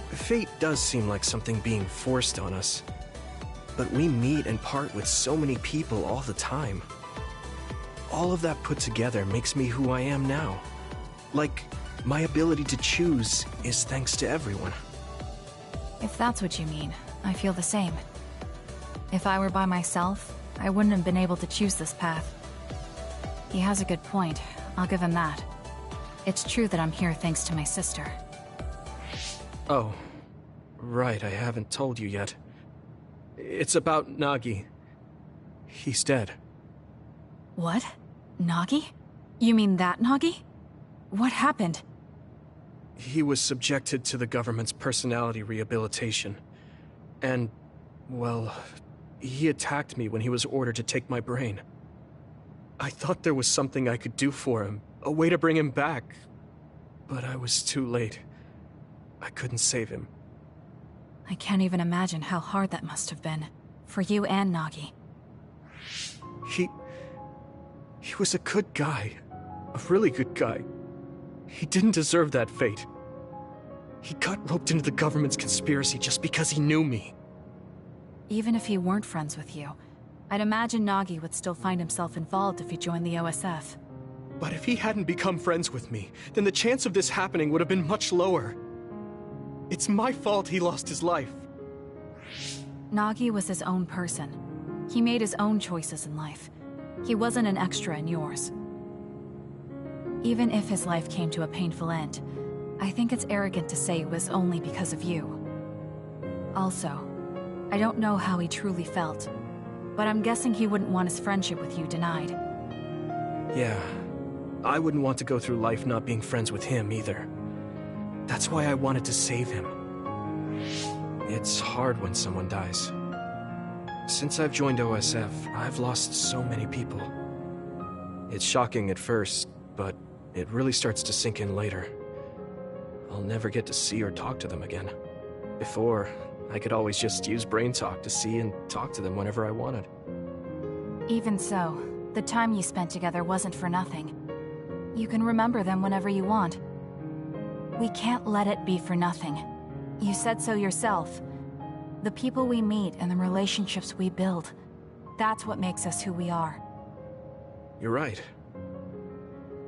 Fate does seem like something being forced on us. But we meet and part with so many people all the time. All of that put together makes me who I am now. Like, my ability to choose is thanks to everyone. If that's what you mean, I feel the same. If I were by myself, I wouldn't have been able to choose this path. He has a good point, I'll give him that. It's true that I'm here thanks to my sister. Oh, right, I haven't told you yet. It's about Nagi. He's dead. What? Nagi? You mean that Nagi? What happened? He was subjected to the government's personality rehabilitation. And, well, he attacked me when he was ordered to take my brain. I thought there was something I could do for him, a way to bring him back. But I was too late. I couldn't save him. I can't even imagine how hard that must have been. For you and Nagi. He was a good guy. A really good guy. He didn't deserve that fate. He got roped into the government's conspiracy just because he knew me. Even if he weren't friends with you, I'd imagine Nagi would still find himself involved if he joined the OSF. But if he hadn't become friends with me, then the chance of this happening would have been much lower. It's my fault he lost his life. Nagi was his own person. He made his own choices in life. He wasn't an extra in yours. Even if his life came to a painful end, I think it's arrogant to say it was only because of you. Also, I don't know how he truly felt, but I'm guessing he wouldn't want his friendship with you denied. Yeah, I wouldn't want to go through life not being friends with him either. That's why I wanted to save him. It's hard when someone dies. Since I've joined OSF, I've lost so many people. It's shocking at first, but it really starts to sink in later. I'll never get to see or talk to them again. Before, I could always just use brain talk to see and talk to them whenever I wanted. Even so, the time you spent together wasn't for nothing. You can remember them whenever you want. We can't let it be for nothing. You said so yourself. The people we meet and the relationships we build, that's what makes us who we are. You're right.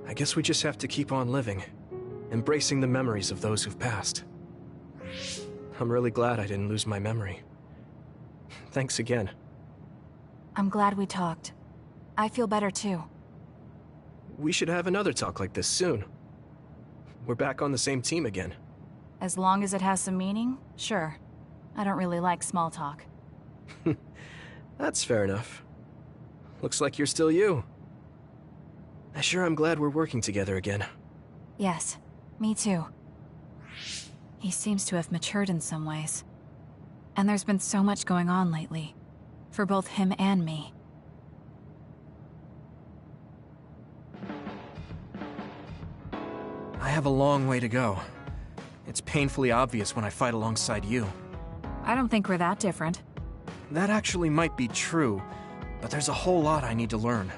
I guess we just have to keep on living, embracing the memories of those who've passed. I'm really glad I didn't lose my memory. Thanks again. I'm glad we talked. I feel better too. We should have another talk like this soon. We're back on the same team again. As long as it has some meaning, sure. I don't really like small talk. That's fair enough. Looks like you're still you. I sure am glad we're working together again. Yes, me too. He seems to have matured in some ways. And there's been so much going on lately, for both him and me. I have a long way to go. It's painfully obvious when I fight alongside you. I don't think we're that different. That actually might be true, but there's a whole lot I need to learn.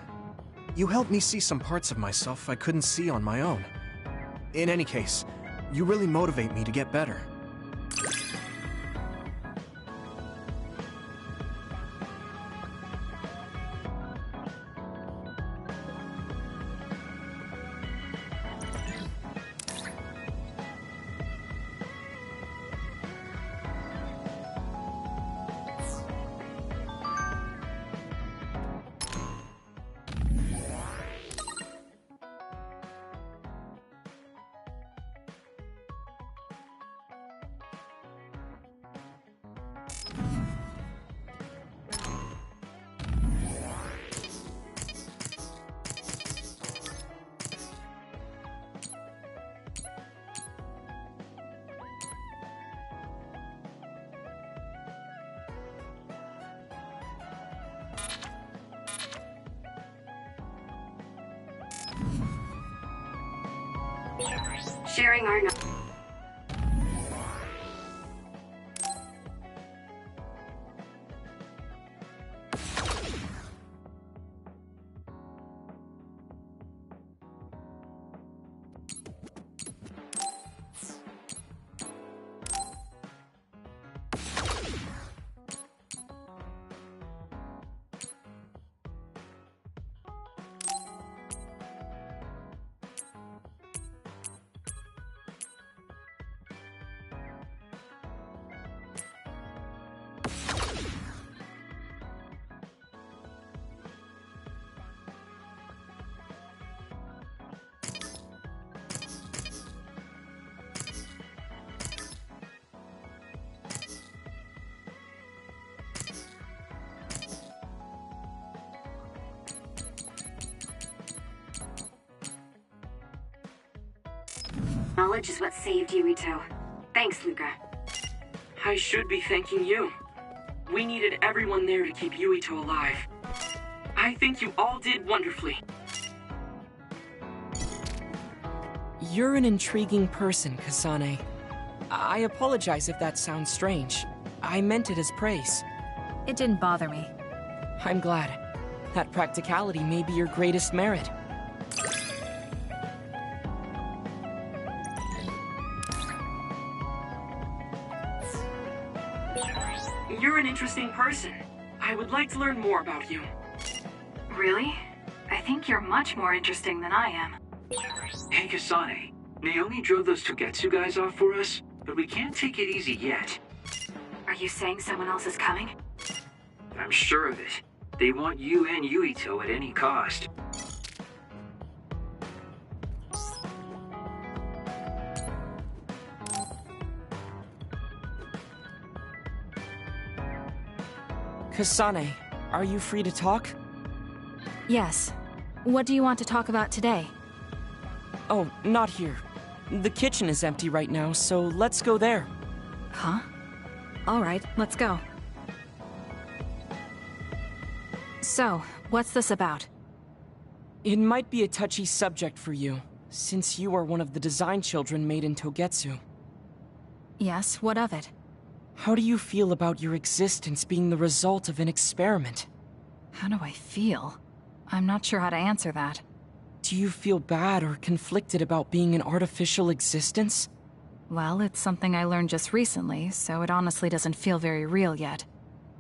You helped me see some parts of myself I couldn't see on my own. In any case, you really motivate me to get better. Sharing our knowledge is what saved Yuito. Thanks, Luca. I should be thanking you. We needed everyone there to keep Yuito alive. I think you all did wonderfully. You're an intriguing person, Kasane. I apologize if that sounds strange. I meant it as praise. It didn't bother me. I'm glad. That practicality may be your greatest merit. You're an interesting person. I would like to learn more about you. Really? I think you're much more interesting than I am. Hey, Kasane. Naomi drove those Togetsu guys off for us, but we can't take it easy yet. Are you saying someone else is coming? I'm sure of it. They want you and Yuito at any cost. Kasane, are you free to talk? Yes. What do you want to talk about today? Oh, not here. The kitchen is empty right now, so let's go there. Huh? Alright, let's go. So, what's this about? It might be a touchy subject for you, since you are one of the design children made in Togetsu. Yes, what of it? How do you feel about your existence being the result of an experiment? How do I feel? I'm not sure how to answer that. Do you feel bad or conflicted about being an artificial existence? Well, it's something I learned just recently, so it honestly doesn't feel very real yet.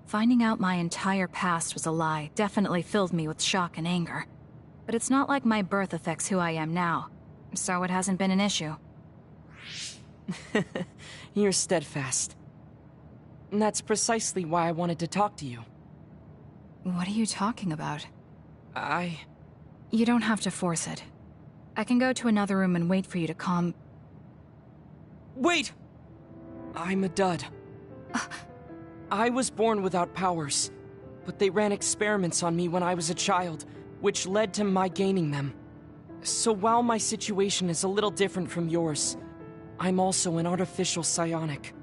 Finding out my entire past was a lie definitely filled me with shock and anger. But it's not like my birth affects who I am now, so it hasn't been an issue. You're steadfast. And that's precisely why I wanted to talk to you. What are you talking about? I... You don't have to force it. I can go to another room and wait for you to calm... Wait! I'm a dud. I was born without powers, but they ran experiments on me when I was a child, which led to my gaining them. So while my situation is a little different from yours, I'm also an artificial psionic.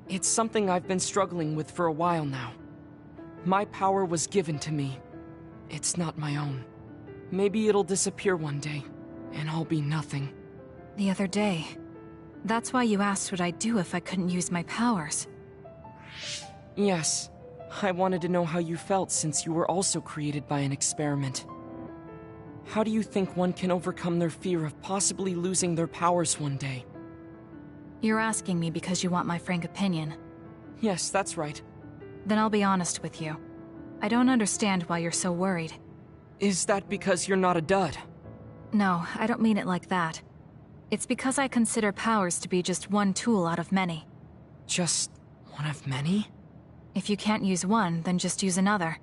It's something I've been struggling with for a while now. My power was given to me. It's not my own. Maybe it'll disappear one day, and I'll be nothing. The other day. That's why you asked what I'd do if I couldn't use my powers. Yes. I wanted to know how you felt since you were also created by an experiment. How do you think one can overcome their fear of possibly losing their powers one day? You're asking me because you want my frank opinion. Yes, that's right. Then I'll be honest with you. I don't understand why you're so worried. Is that because you're not a dud? No, I don't mean it like that. It's because I consider powers to be just one tool out of many. Just one of many? If you can't use one, then just use another.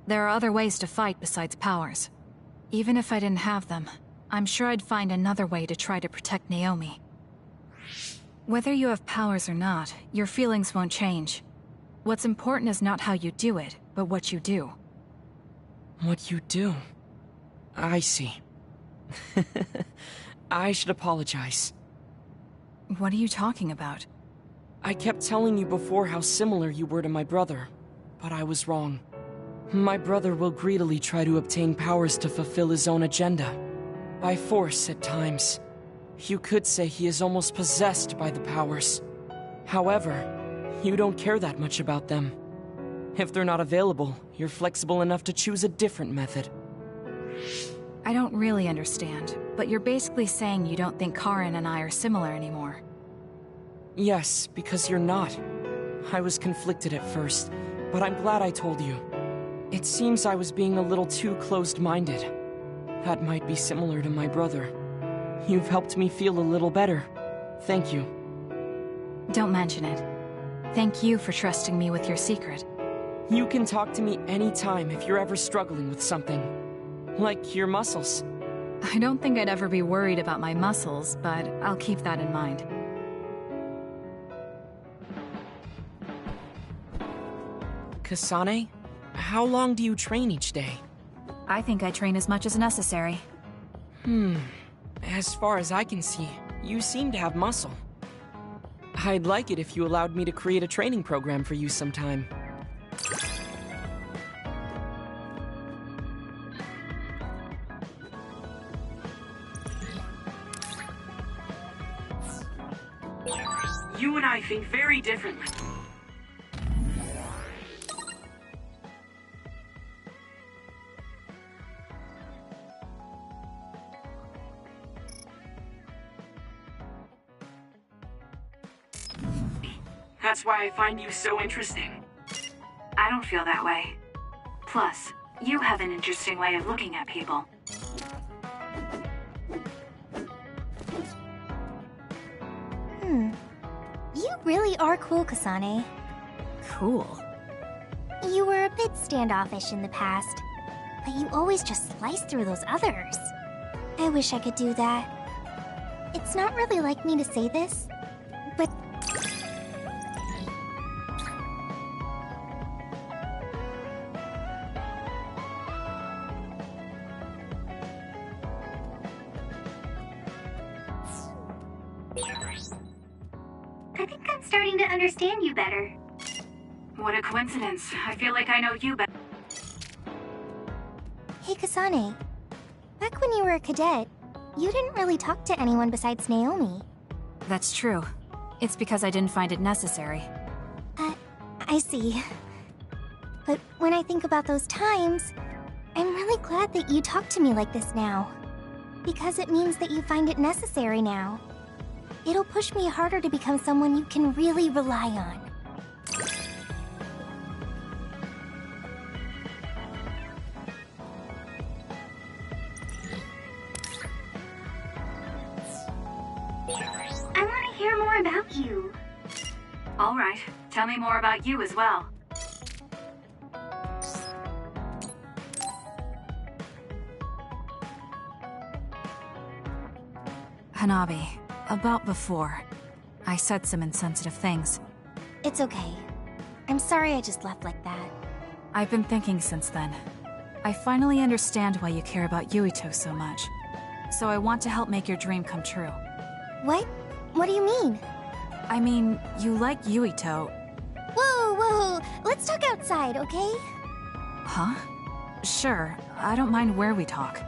There are other ways to fight besides powers. Even if I didn't have them, I'm sure I'd find another way to try to protect Naomi. Whether you have powers or not, your feelings won't change. What's important is not how you do it, but what you do. What you do? I see. I should apologize. What are you talking about? I kept telling you before how similar you were to my brother, but I was wrong. My brother will greedily try to obtain powers to fulfill his own agenda. By force at times. You could say he is almost possessed by the powers. However, you don't care that much about them. If they're not available, you're flexible enough to choose a different method. I don't really understand, but you're basically saying you don't think Karin and I are similar anymore. Yes, because you're not. I was conflicted at first, but I'm glad I told you. It seems I was being a little too closed-minded. That might be similar to my brother. You've helped me feel a little better. Thank you. Don't mention it. Thank you for trusting me with your secret. You can talk to me anytime if you're ever struggling with something. Like your muscles. I don't think I'd ever be worried about my muscles, but I'll keep that in mind. Kasane, how long do you train each day? I think I train as much as necessary. As far as I can see, you seem to have muscle. I'd like it if you allowed me to create a training program for you sometime. You and I think very differently. That's why I find you so interesting. I don't feel that way. Plus, you have an interesting way of looking at people. You really are cool, Kasane. Cool. You were a bit standoffish in the past, but you always just slice through those others. I wish I could do that. It's not really like me to say this, but... I think I'm starting to understand you better. What a coincidence. I feel like I know you better. Hey, Kasane. Back when you were a cadet, you didn't really talk to anyone besides Naomi. That's true. It's because I didn't find it necessary. I see. But when I think about those times, I'm really glad that you talk to me like this now. Because it means that you find it necessary now. It'll push me harder to become someone you can really rely on. I want to hear more about you. All right. Tell me more about you as well. Hanabi, about before, I said some insensitive things. It's okay. I'm sorry I just left like that. I've been thinking since then. I finally understand why you care about Yuito so much. so I want to help make your dream come true. What? What do you mean? I mean, you like Yuito. Whoa, whoa, let's talk outside, okay? Huh? Sure, I don't mind where we talk.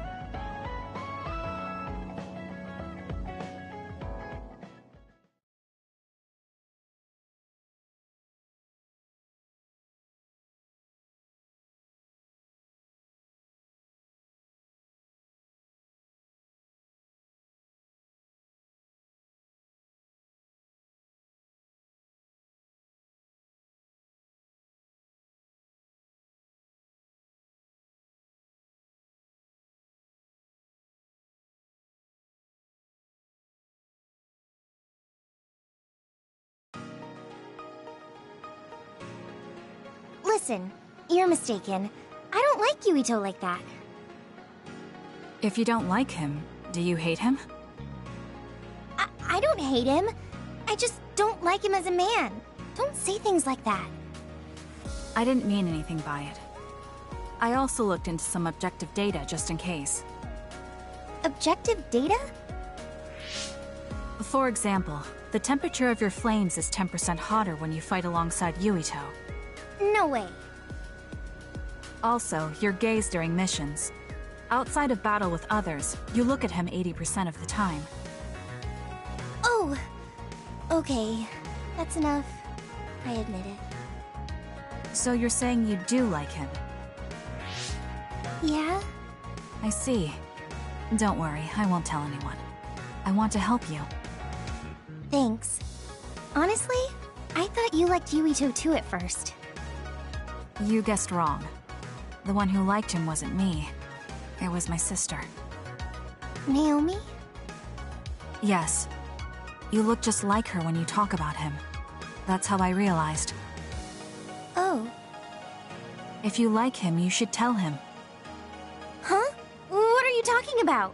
Listen, you're mistaken. I don't like Yuito like that. If you don't like him, do you hate him? I don't hate him. I just don't like him as a man. Don't say things like that. I didn't mean anything by it. I also looked into some objective data just in case. Objective data? For example, the temperature of your flames is 10% hotter when you fight alongside Yuito. No way. Also, your gaze during missions. Outside of battle with others, you look at him 80% of the time. Oh, okay. That's enough. I admit it. So you're saying you do like him? Yeah? I see. Don't worry, I won't tell anyone. I want to help you. Thanks. Honestly, I thought you liked Yuito too at first. You guessed wrong. The one who liked him wasn't me. It was my sister. Naomi? Yes. You look just like her when you talk about him. That's how I realized. Oh. If you like him, you should tell him. Huh? What are you talking about?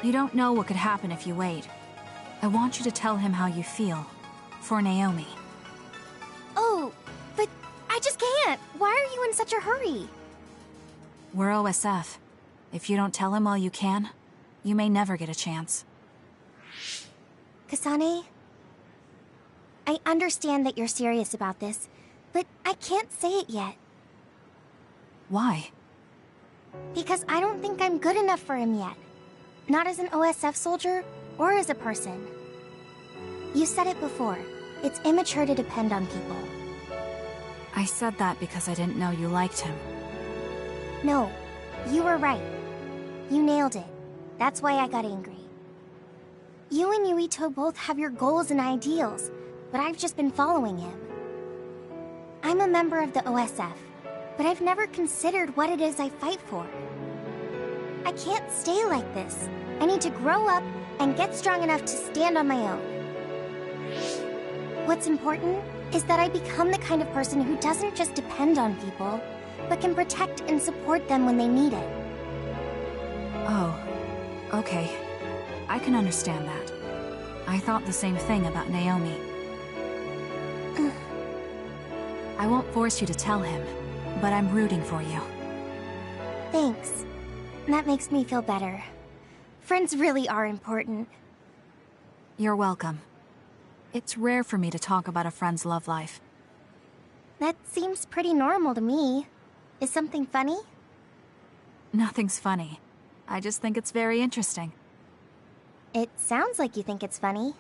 You don't know what could happen if you wait. I want you to tell him how you feel. For Naomi. Oh, but I just can't. Why are you in such a hurry? We're OSF. If you don't tell him while you can, you may never get a chance. Kasane, I understand that you're serious about this, but I can't say it yet. Why? Because I don't think I'm good enough for him yet. Not as an OSF soldier, or as a person. You said it before. It's immature to depend on people. I said that because I didn't know you liked him. No, you were right. You nailed it. That's why I got angry. You and Yuito both have your goals and ideals, but I've just been following him. I'm a member of the OSF, but I've never considered what it is I fight for. I can't stay like this. I need to grow up and get strong enough to stand on my own. What's important is that I become the kind of person who doesn't just depend on people, but can protect and support them when they need it. Oh, okay. I can understand that. I thought the same thing about Naomi. I won't force you to tell him, but I'm rooting for you. Thanks. That makes me feel better. Friends really are important. You're welcome. It's rare for me to talk about a friend's love life. That seems pretty normal to me. Is something funny? Nothing's funny. I just think it's very interesting. It sounds like you think it's funny.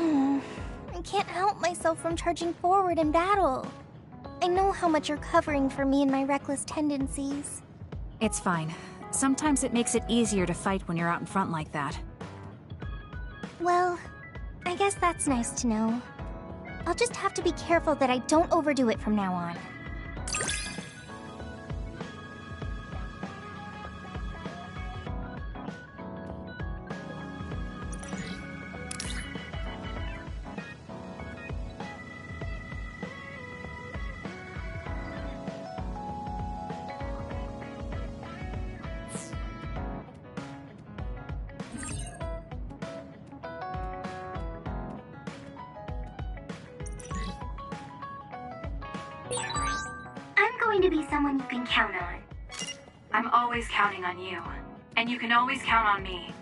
I can't help myself from charging forward in battle. I know how much you're covering for me and my reckless tendencies. It's fine. Sometimes it makes it easier to fight when you're out in front like that. Well, I guess that's nice to know. I'll just have to be careful that I don't overdo it from now on. I'm going to be someone you can count on. I'm always counting on you. And you can always count on me.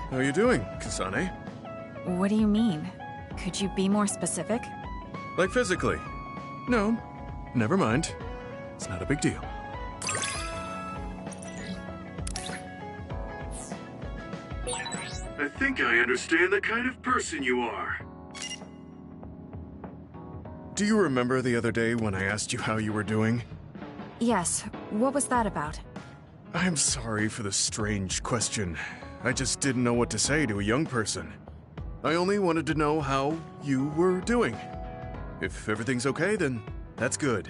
How are you doing, Kasane? What do you mean? Could you be more specific? Like physically? No, never mind. It's not a big deal. I think I understand the kind of person you are. Do you remember the other day when I asked you how you were doing? Yes. What was that about? I'm sorry for the strange question. I just didn't know what to say to a young person. I only wanted to know how you were doing. If everything's okay, then that's good.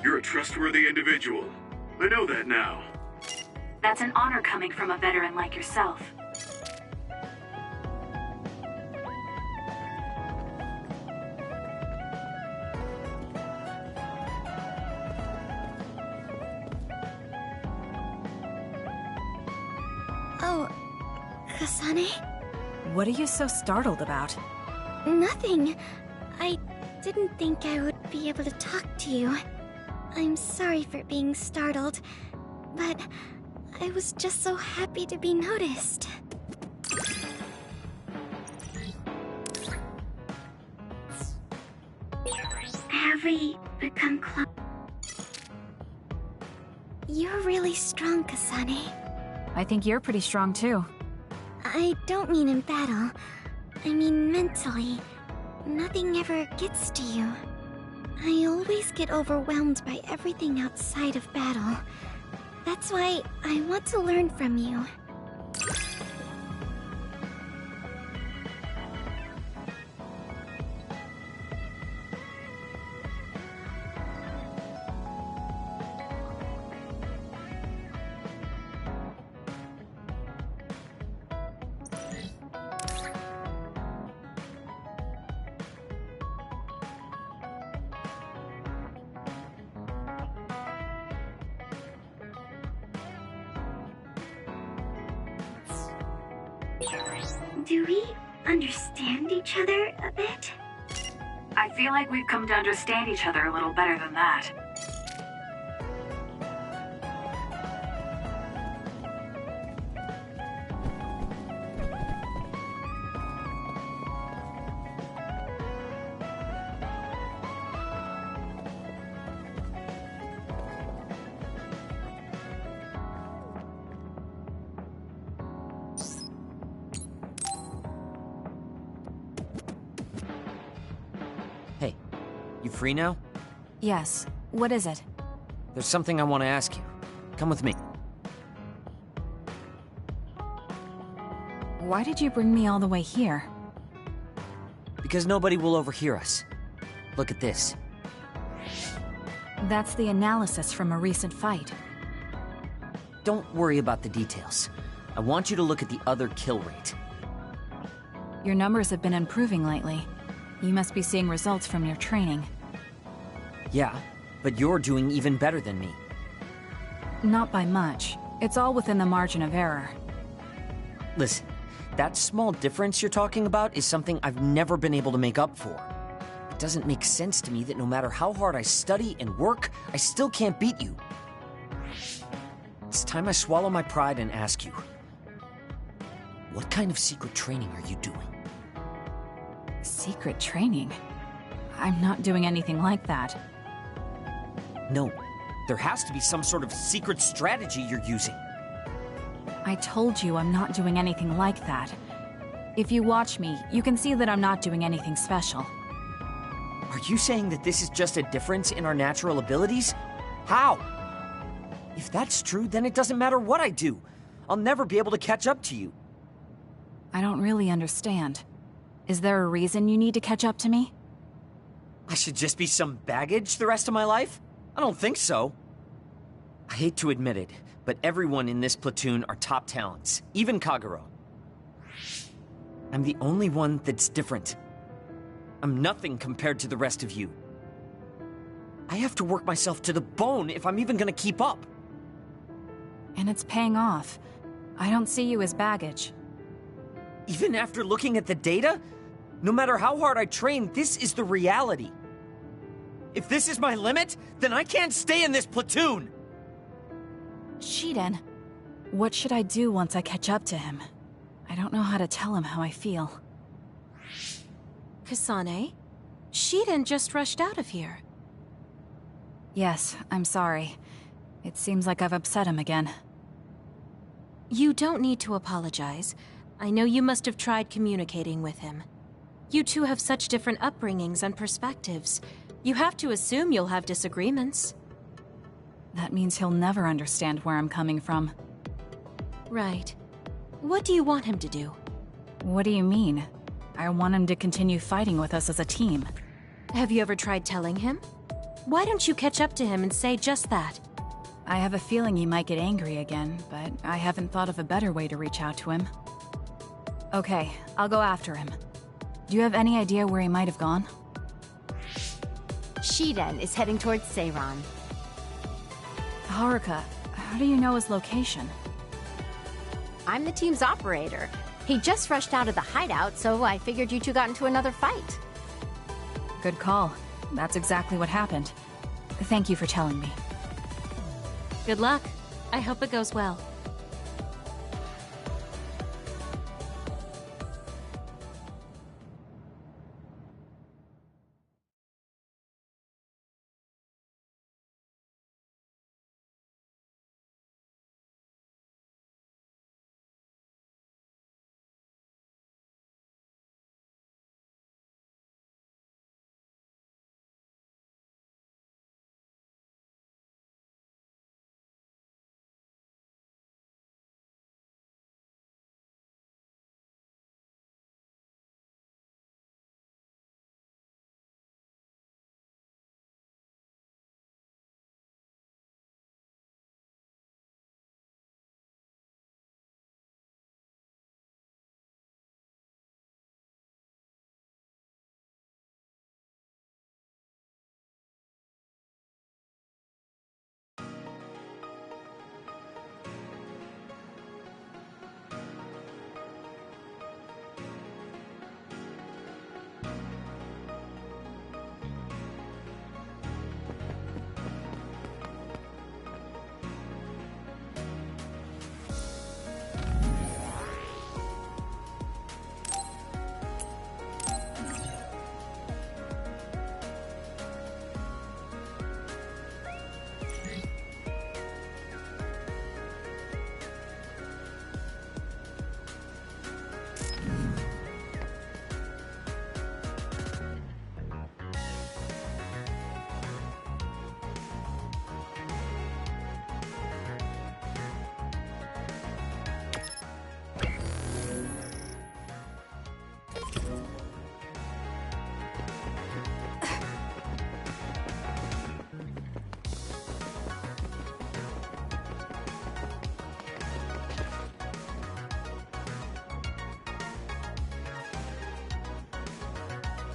You're a trustworthy individual. I know that now. That's an honor coming from a veteran like yourself. Oh, Kasane? What are you so startled about? Nothing. I didn't think I would be able to talk to you. I'm sorry for being startled, but I was just so happy to be noticed. Have we become close? You're really strong, Kasane. I think you're pretty strong too. I don't mean in battle. I mean mentally. Nothing ever gets to you. I always get overwhelmed by everything outside of battle. That's why I want to learn from you. Do we understand each other a bit? I feel like we've come to understand each other a little better than that. Hey, you free now? Yes. What is it? There's something I want to ask you. Come with me. Why did you bring me all the way here? Because nobody will overhear us. Look at this. That's the analysis from a recent fight. Don't worry about the details. I want you to look at the other kill rate. Your numbers have been improving lately. You must be seeing results from your training. Yeah, but you're doing even better than me. Not by much. It's all within the margin of error. Listen, that small difference you're talking about is something I've never been able to make up for. It doesn't make sense to me that no matter how hard I study and work, I still can't beat you. It's time I swallow my pride and ask you, what kind of secret training are you doing? Secret training? I'm not doing anything like that. No, there has to be some sort of secret strategy you're using. I told you I'm not doing anything like that. If you watch me, you can see that I'm not doing anything special. Are you saying that this is just a difference in our natural abilities? How? If that's true, then it doesn't matter what I do. I'll never be able to catch up to you. I don't really understand. Is there a reason you need to catch up to me? I should just be some baggage the rest of my life? I don't think so. I hate to admit it, but everyone in this platoon are top talents, even Kagero. I'm the only one that's different. I'm nothing compared to the rest of you. I have to work myself to the bone if I'm even gonna keep up. And it's paying off. I don't see you as baggage. Even after looking at the data? No matter how hard I train, this is the reality. If this is my limit, then I can't stay in this platoon! Shiden, what should I do once I catch up to him? I don't know how to tell him how I feel. Kasane? Shiden just rushed out of here. Yes, I'm sorry. It seems like I've upset him again. You don't need to apologize. I know you must have tried communicating with him. You two have such different upbringings and perspectives. You have to assume you'll have disagreements. That means he'll never understand where I'm coming from. Right. What do you want him to do? What do you mean? I want him to continue fighting with us as a team. Have you ever tried telling him? Why don't you catch up to him and say just that? I have a feeling he might get angry again, but I haven't thought of a better way to reach out to him. Okay, I'll go after him. Do you have any idea where he might have gone? Shiden is heading towards Seiran. Haruka, how do you know his location? I'm the team's operator. He just rushed out of the hideout, so I figured you two got into another fight. Good call. That's exactly what happened. Thank you for telling me. Good luck. I hope it goes well.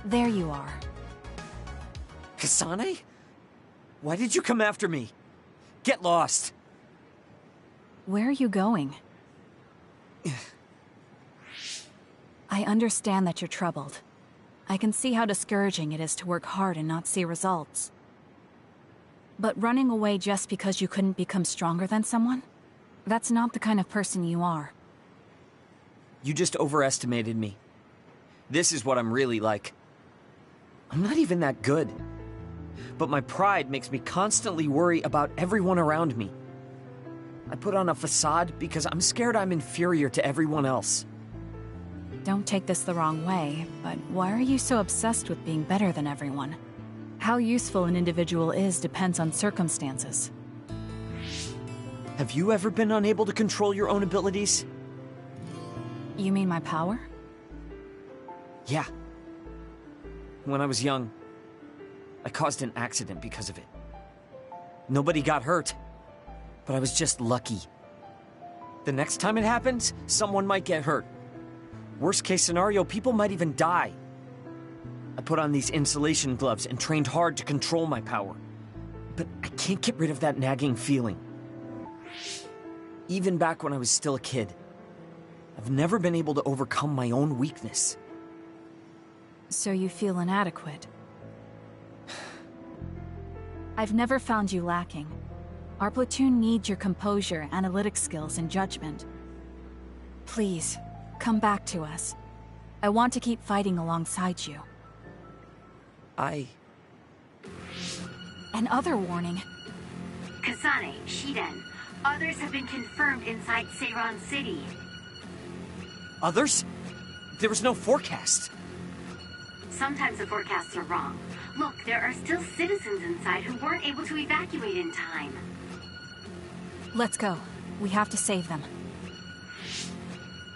There you are. Kasane? Why did you come after me? Get lost. Where are you going? I understand that you're troubled. I can see how discouraging it is to work hard and not see results. But running away just because you couldn't become stronger than someone? That's not the kind of person you are. You just overestimated me. This is what I'm really like. I'm not even that good. But my pride makes me constantly worry about everyone around me. I put on a facade because I'm scared I'm inferior to everyone else. Don't take this the wrong way, but why are you so obsessed with being better than everyone? How useful an individual is depends on circumstances. Have you ever been unable to control your own abilities? You mean my power? Yeah. When I was young, I caused an accident because of it. Nobody got hurt, but I was just lucky. The next time it happens, someone might get hurt. Worst case scenario, people might even die. I put on these insulation gloves and trained hard to control my power. But I can't get rid of that nagging feeling. Even back when I was still a kid, I've never been able to overcome my own weakness. So you feel inadequate? I've never found you lacking. Our platoon needs your composure, analytic skills, and judgment. Please, come back to us. I want to keep fighting alongside you. Another warning. Kasane, Shiden, others have been confirmed inside Seiron City. Others? There was no forecast. Sometimes the forecasts are wrong. Look, there are still citizens inside who weren't able to evacuate in time. Let's go. We have to save them.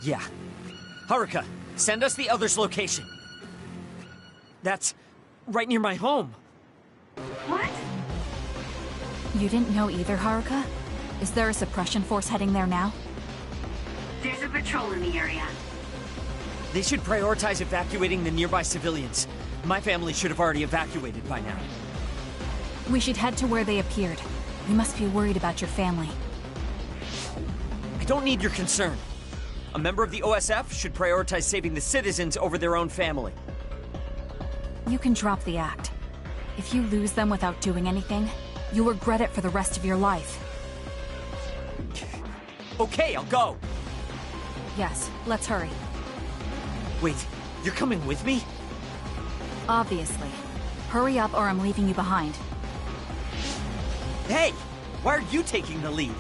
Yeah. Haruka, send us the other's location. That's right near my home. What? You didn't know either, Haruka? Is there a suppression force heading there now? There's a patrol in the area. They should prioritize evacuating the nearby civilians. My family should have already evacuated by now. We should head to where they appeared. You must be worried about your family. I don't need your concern. A member of the OSF should prioritize saving the citizens over their own family. You can drop the act. If you lose them without doing anything, you'll regret it for the rest of your life. Okay, I'll go. Yes, let's hurry. Wait, you're coming with me? Obviously. Hurry up or I'm leaving you behind. Hey! Why are you taking the lead?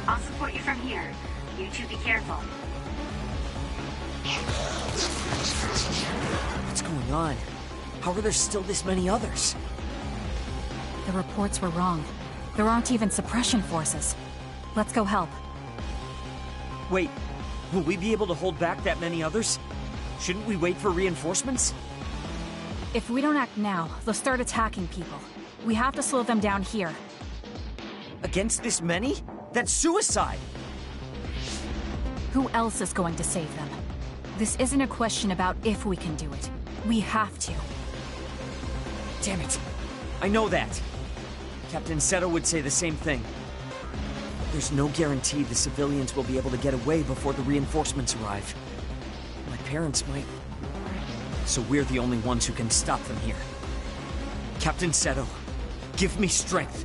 I'll support you from here. You two be careful. What's going on? How are there still this many others? The reports were wrong. There aren't even suppression forces. Let's go help. Wait, will we be able to hold back that many others? Shouldn't we wait for reinforcements? If we don't act now, they'll start attacking people. We have to slow them down here. Against this many? That's suicide! Who else is going to save them? This isn't a question about if we can do it. We have to. Damn it. I know that. Captain Seto would say the same thing. There's no guarantee the civilians will be able to get away before the reinforcements arrive. My parents might. So we're the only ones who can stop them here. Captain Seto, give me strength.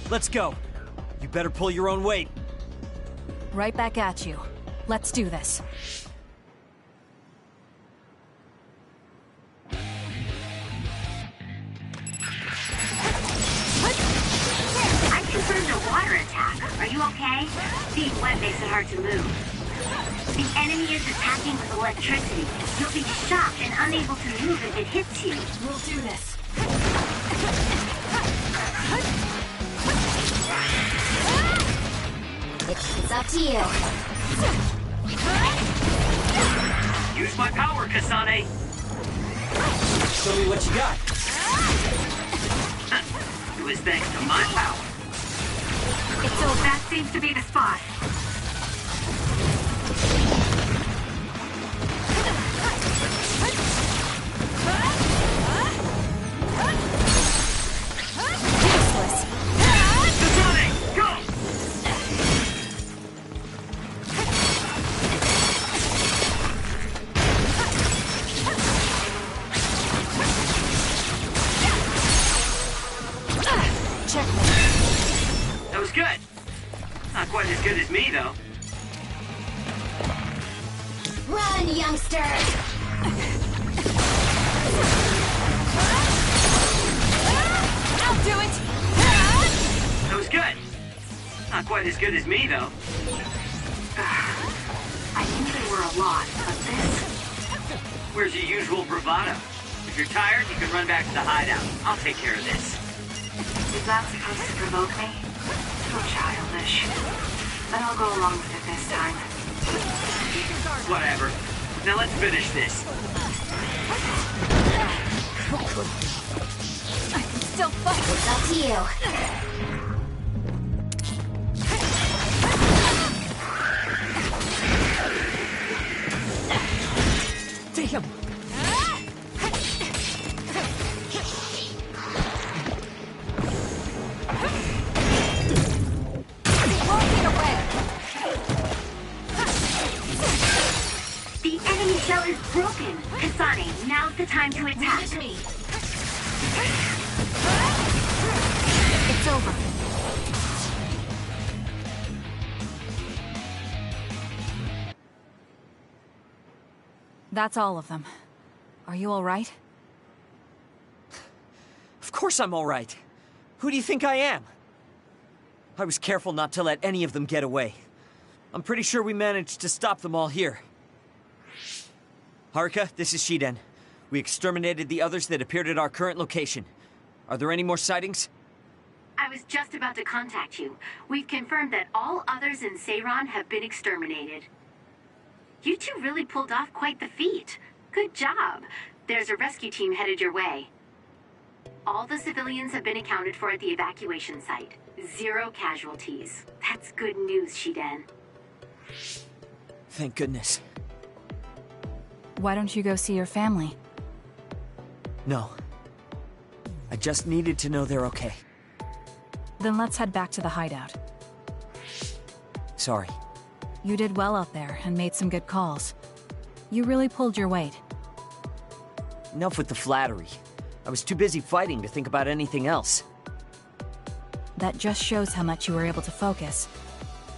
Let's go. You better pull your own weight. Right back at you. Let's do this. I confirmed a water attack. Are you okay? Being wet makes it hard to move. The enemy is attacking with electricity. You'll be shocked and unable to move if it hits you. We'll do this. It's up to you. Use my power, Kasane. Show me what you got. It was thanks to my power. So that seems to be the spot. Listen, youngster! I'll do it! That was good. Not quite as good as me, though. I knew there were a lot, but this... Where's your usual bravado? If you're tired, you can run back to the hideout. I'll take care of this. Is that supposed to provoke me? So childish. But I'll go along with it this time. Whatever. Now let's finish this. I can still fight. It's up to you. Damn. The enemy shell is broken. Kasane, now's the time to attack. It's over. That's all of them. Are you all right? Of course I'm all right. Who do you think I am? I was careful not to let any of them get away. I'm pretty sure we managed to stop them all here. Haruka, this is Shiden. We exterminated the others that appeared at our current location. Are there any more sightings? I was just about to contact you. We've confirmed that all others in Seiran have been exterminated. You two really pulled off quite the feat. Good job. There's a rescue team headed your way. All the civilians have been accounted for at the evacuation site. 0 casualties. That's good news, Shiden. Thank goodness. Why don't you go see your family? No. I just needed to know they're okay. Then let's head back to the hideout. Sorry. You did well out there and made some good calls. You really pulled your weight. Enough with the flattery. I was too busy fighting to think about anything else. That just shows how much you were able to focus.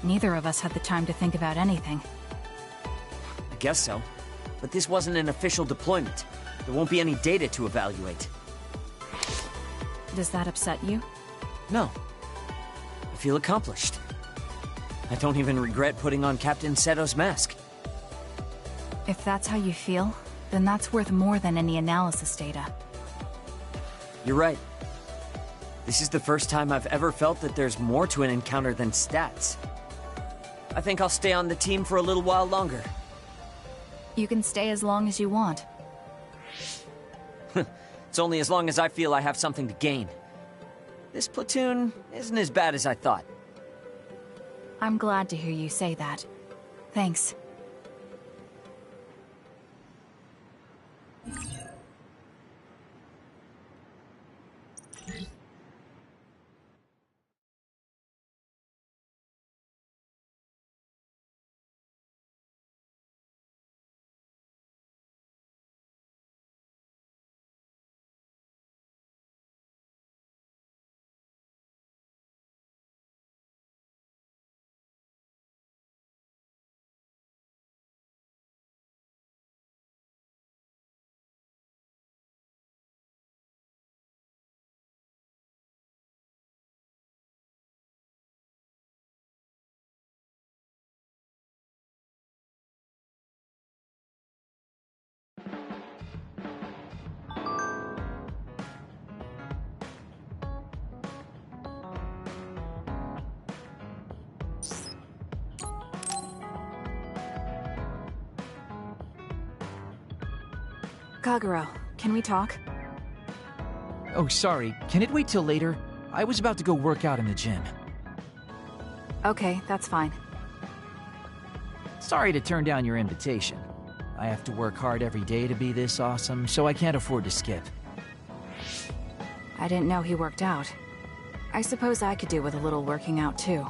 Neither of us had the time to think about anything. I guess so. But this wasn't an official deployment. There won't be any data to evaluate. Does that upset you? No. I feel accomplished. I don't even regret putting on Captain Seto's mask. If that's how you feel, then that's worth more than any analysis data. You're right. This is the first time I've ever felt that there's more to an encounter than stats. I think I'll stay on the team for a little while longer. You can stay as long as you want. It's only as long as I feel I have something to gain. This platoon isn't as bad as I thought. I'm glad to hear you say that. Thanks. Kagero, can we talk? Oh, sorry. Can it wait till later? I was about to go work out in the gym. Okay, that's fine. Sorry to turn down your invitation. I have to work hard every day to be this awesome, so I can't afford to skip. I didn't know he worked out. I suppose I could do with a little working out, too.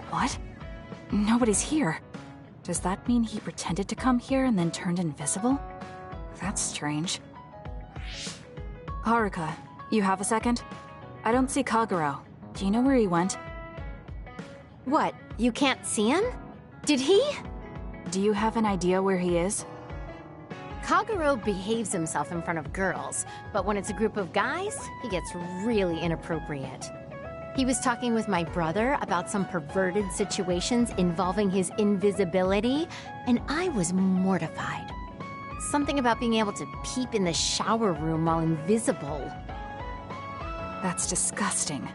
What? Nobody's here. Does that mean he pretended to come here and then turned invisible? That's strange. Haruka, you have a second? I don't see Kagero. Do you know where he went? What? You can't see him? Did he? Do you have an idea where he is? Kagero behaves himself in front of girls, but when it's a group of guys, he gets really inappropriate. He was talking with my brother about some perverted situations involving his invisibility, and I was mortified. Something about being able to peep in the shower room while invisible. That's disgusting.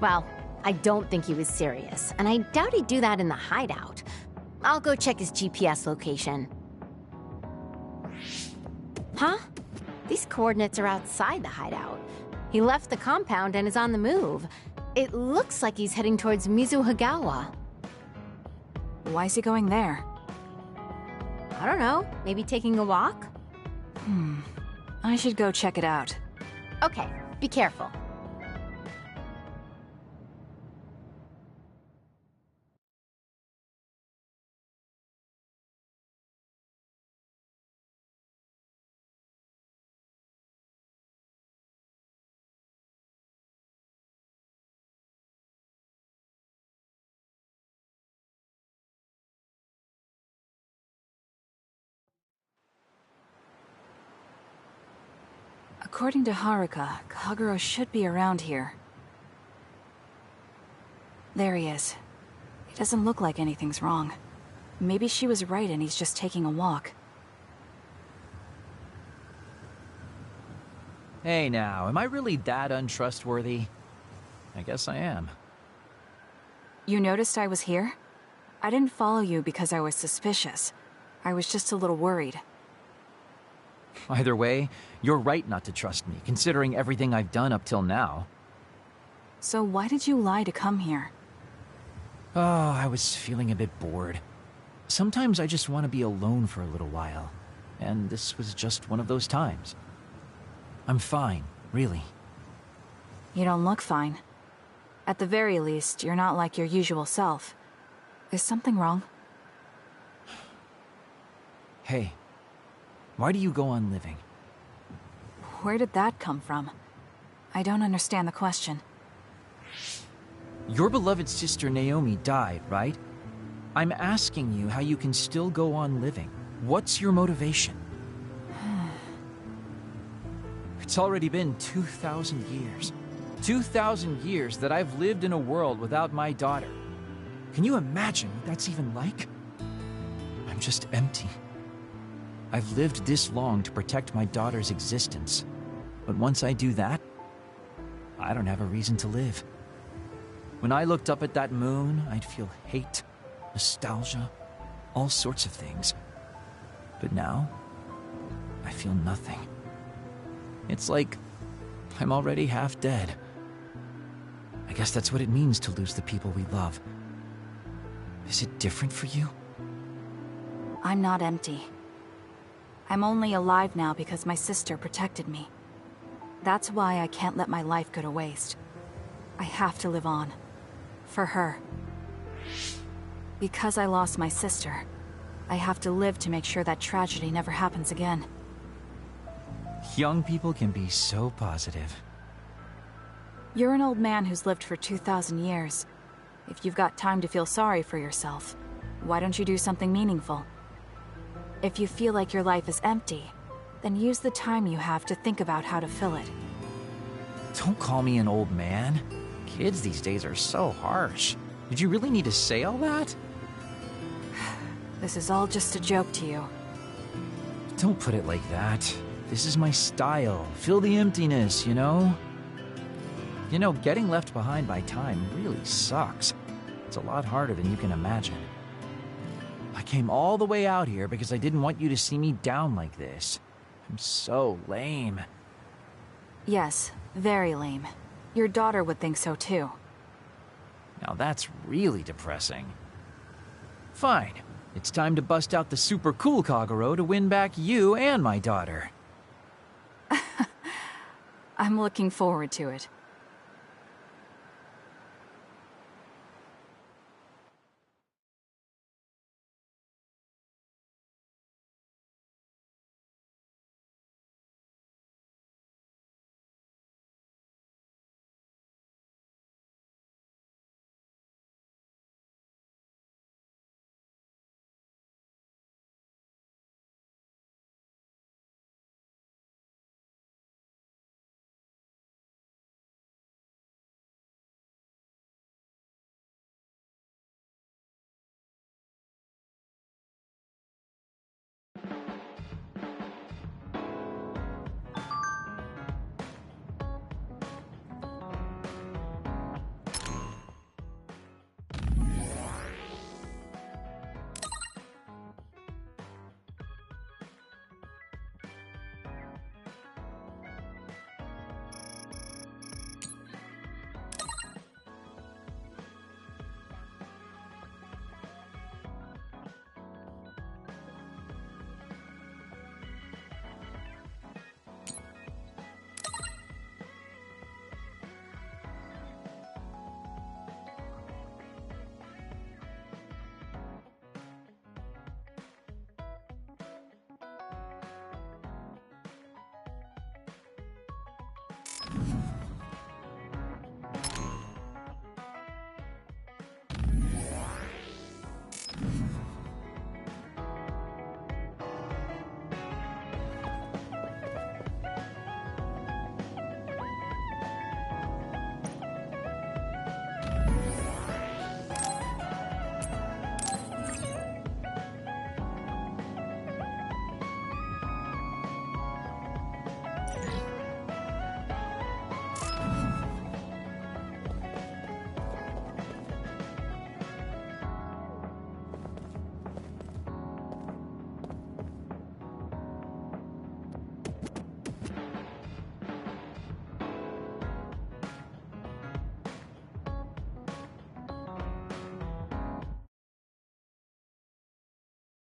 Well, I don't think he was serious, and I doubt he'd do that in the hideout. I'll go check his GPS location. Huh? These coordinates are outside the hideout. He left the compound and is on the move. It looks like he's heading towards Mizuhagawa. Why is he going there? I don't know. Maybe taking a walk? I should go check it out. Okay, be careful. According to Haruka, Kagero should be around here. There he is. It doesn't look like anything's wrong. Maybe she was right and he's just taking a walk. Hey now, am I really that untrustworthy? I guess I am. You noticed I was here? I didn't follow you because I was suspicious. I was just a little worried. Either way, you're right not to trust me, considering everything I've done up till now. So why did you lie to come here? Oh, I was feeling a bit bored. Sometimes I just want to be alone for a little while, and this was just one of those times. I'm fine, really. You don't look fine. At the very least, you're not like your usual self. Is something wrong? Hey, why do you go on living? Where did that come from? I don't understand the question. Your beloved sister Naomi died, right? I'm asking you how you can still go on living. What's your motivation? It's already been 2,000 years. 2,000 years that I've lived in a world without my daughter. Can you imagine what that's even like? I'm just empty. I've lived this long to protect my daughter's existence. But once I do that, I don't have a reason to live. When I looked up at that moon, I'd feel hate, nostalgia, all sorts of things. But now, I feel nothing. It's like I'm already half dead. I guess that's what it means to lose the people we love. Is it different for you? I'm not empty. I'm only alive now because my sister protected me. That's why I can't let my life go to waste. I have to live on. For her. Because I lost my sister, I have to live to make sure that tragedy never happens again. Young people can be so positive. You're an old man who's lived for 2,000 years. If you've got time to feel sorry for yourself, why don't you do something meaningful? If you feel like your life is empty, then use the time you have to think about how to fill it. Don't call me an old man. Kids these days are so harsh. Did you really need to say all that? This is all just a joke to you. Don't put it like that. This is my style. Fill the emptiness, you know? You know, getting left behind by time really sucks. It's a lot harder than you can imagine. I came all the way out here because I didn't want you to see me down like this. I'm so lame. Yes, very lame. Your daughter would think so too. Now that's really depressing. Fine. It's time to bust out the super cool Kagero to win back you and my daughter. I'm looking forward to it.